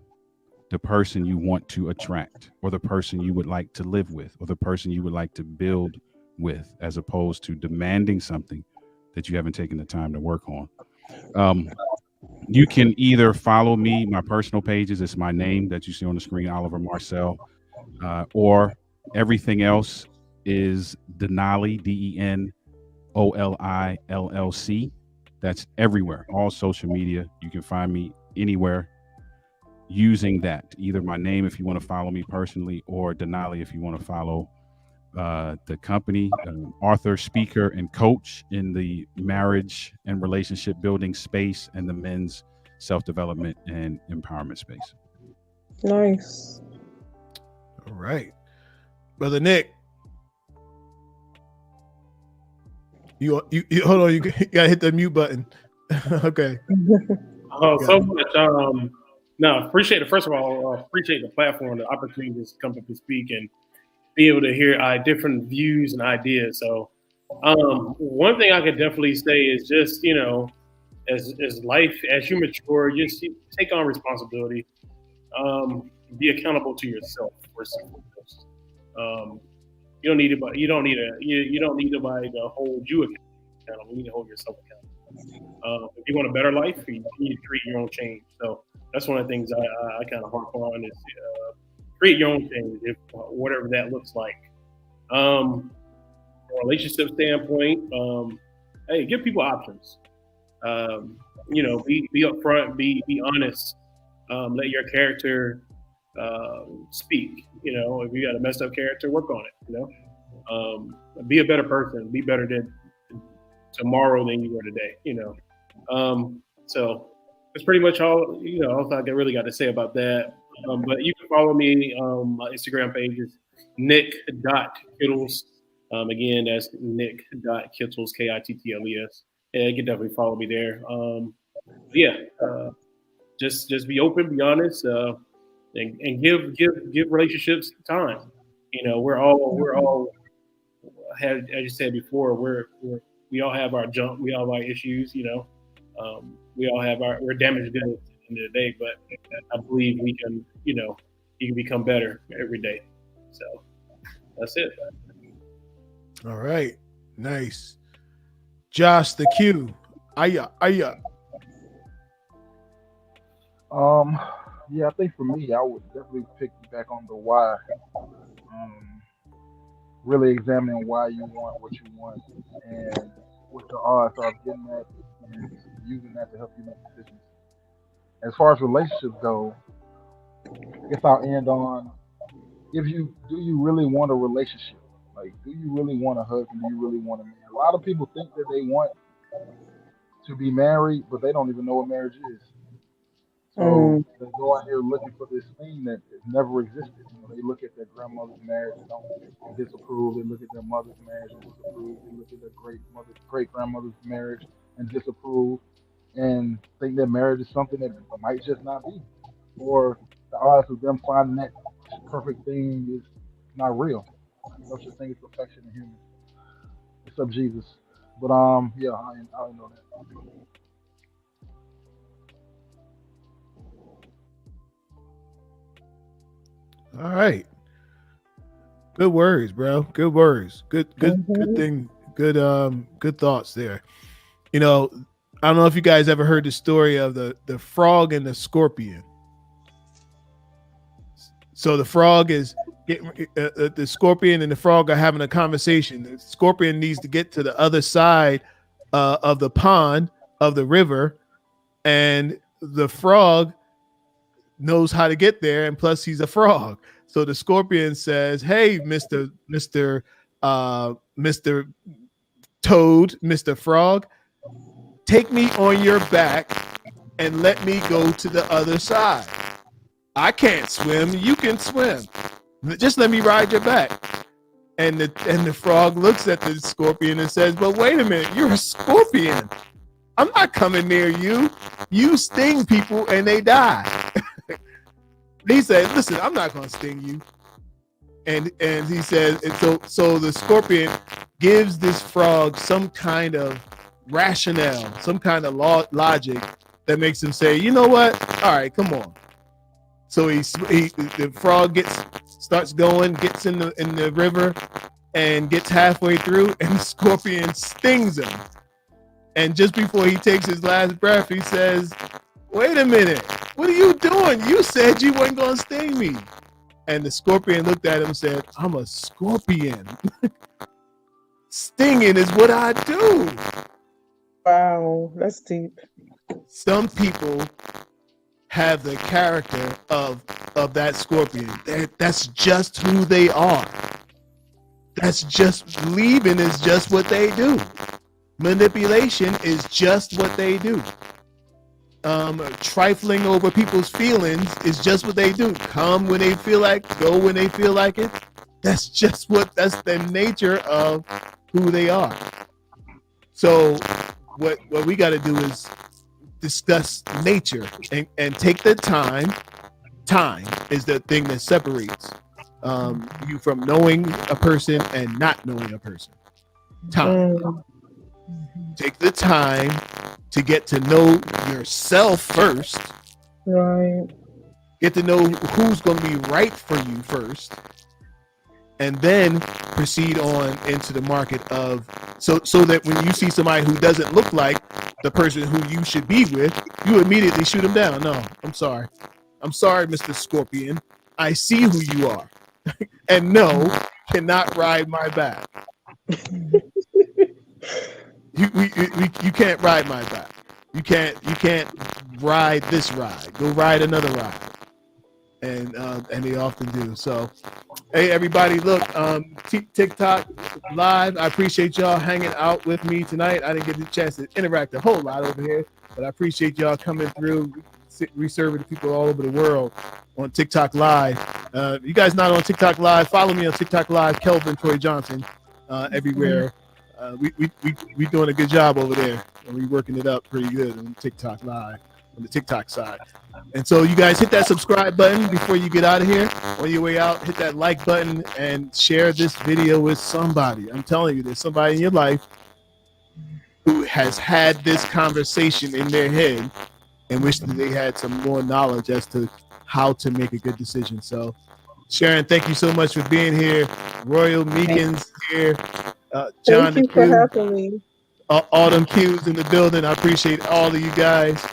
the person you want to attract, or the person you would like to live with, or the person you would like to build with, as opposed to demanding something that you haven't taken the time to work on. You can either follow me, my personal pages, it's my name that you see on the screen, Oliver Marcel, or everything else is Denali, DENOLILLC. That's everywhere, all social media. You can find me anywhere using that, either my name if you want to follow me personally, or Denali if you want to follow the company. Author, speaker, and coach in the marriage and relationship building space and the men's self-development and empowerment space. Nice. All right, brother Nick. You hold on. You gotta hit the mute button. Okay. So much. No, appreciate it. First of all, appreciate the platform, the opportunity to come up and speak and be able to hear different views and ideas. So, one thing I could definitely say is just, as life, as you mature, just take on responsibility. Be accountable to yourself first and foremost. You don't need anybody. You don't need nobody to hold you accountable. You need to hold yourself accountable. If you want a better life, you need to create your own change. So that's one of the things I kind of harp on is create your own change, if whatever that looks like. From a relationship standpoint, hey, give people options. Be upfront, be honest. Let your character speak. If you got a messed up character, work on it. Be a better person. Be better than tomorrow than you were today. So that's pretty much all. All I really got to say about that. But you can follow me. My Instagram page is nick.kittles. Again, that's nick.kittles, Kittles. Yeah, you can definitely follow me there. Just be open, be honest, and give relationships time. We're all as you said before, we all have our junk, we all have our issues. We all have we're damaged goods at the end of the day, but I believe we can, you can become better every day. So that's it. All right, nice. Josh the Q. Aya. Yeah, I think for me, I would definitely pick back on the why. Really examining why you want what you want and what the odds are of getting that, and using that to help you make decisions. As far as relationships go, I guess I'll end on do you really want a relationship? Like, do you really want a husband? Do you really want a man? A lot of people think that they want to be married, but they don't even know what marriage is. So they go out here looking for this thing that never existed. They look at their grandmother's marriage and don't disapprove. They look at their mother's marriage and disapprove. They look at their great grandmother's marriage and disapprove, and think that marriage is something that might just not be, or the odds of them finding that perfect thing is not real. No such thing as perfection in humans, except Jesus. But yeah, I know that. All right. Good words, bro. Good words. Good thing. Good thoughts there. I don't know if you guys ever heard the story of the frog and the scorpion. So the frog is the scorpion and the frog are having a conversation. The scorpion needs to get to the other side of the pond, of the river, and the frog knows how to get there, and plus he's a frog. So the scorpion says, "Hey, Mr. Toad, Mr. Frog, take me on your back and let me go to the other side. I can't swim, you can swim. Just let me ride your back. And the frog looks at the scorpion and says, but wait a minute, you're a scorpion. I'm not coming near you. You sting people and they die. He said, listen, I'm not going to sting you. And he says, and so the scorpion gives this frog some kind of rationale, some kind of logic that makes him say, you know what? All right, come on. So the frog starts going, gets in the river, and gets halfway through, and the scorpion stings him. And just before he takes his last breath, he says, wait a minute, what are you doing? You said you weren't going to sting me. And the scorpion looked at him and said, I'm a scorpion. Stinging is what I do. Wow, that's deep. Some people have the character of that scorpion. That's just who they are. That's just, leaving is just what they do. Manipulation is just what they do. Trifling over people's feelings is just what they do. Come when they feel like, go when they feel like it. That's the nature of who they are. So what we got to do is discuss nature and take the time. Time is the thing that separates you from knowing a person and not knowing a person. Time. Take the time to get to know yourself first. Right. Get to know who's going to be right for you first, and then proceed on into the market of so that when you see somebody who doesn't look like the person who you should be with, you immediately shoot them down. No, I'm sorry, Mr. Scorpion. I see who you are, and no, cannot ride my back. You can't ride my back. You can't ride this ride. Go ride another ride. And they often do. So, hey everybody, look, TikTok live. I appreciate y'all hanging out with me tonight. I didn't get the chance to interact a whole lot over here, but I appreciate y'all coming through. We serve the people all over the world on TikTok live. You guys not on TikTok live? Follow me on TikTok live, Kelvin Troy Johnson, everywhere. We doing a good job over there, and we working it up pretty good on TikTok live, on the TikTok side. And so you guys hit that subscribe button before you get out of here. On your way out, hit that like button and share this video with somebody. I'm telling you, there's somebody in your life who has had this conversation in their head and wish that they had some more knowledge as to how to make a good decision. So Sharon, thank you so much for being here. Royal Meekins here. John, thank you for having me. Autumn Q's in the building. I appreciate all of you guys.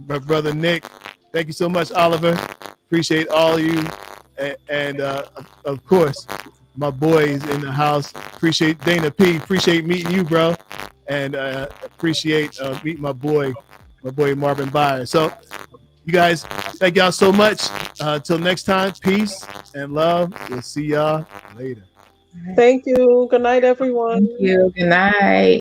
My brother Nick, thank you so much. Oliver, appreciate all of you. And of course, my boys in the house. Appreciate Dana P. Appreciate meeting you, bro. And appreciate meeting my boy Marvin Byers. So you guys, thank y'all so much. Until next time, peace and love. We'll see y'all later. Thank you. Good night, everyone. Thank you. Good night.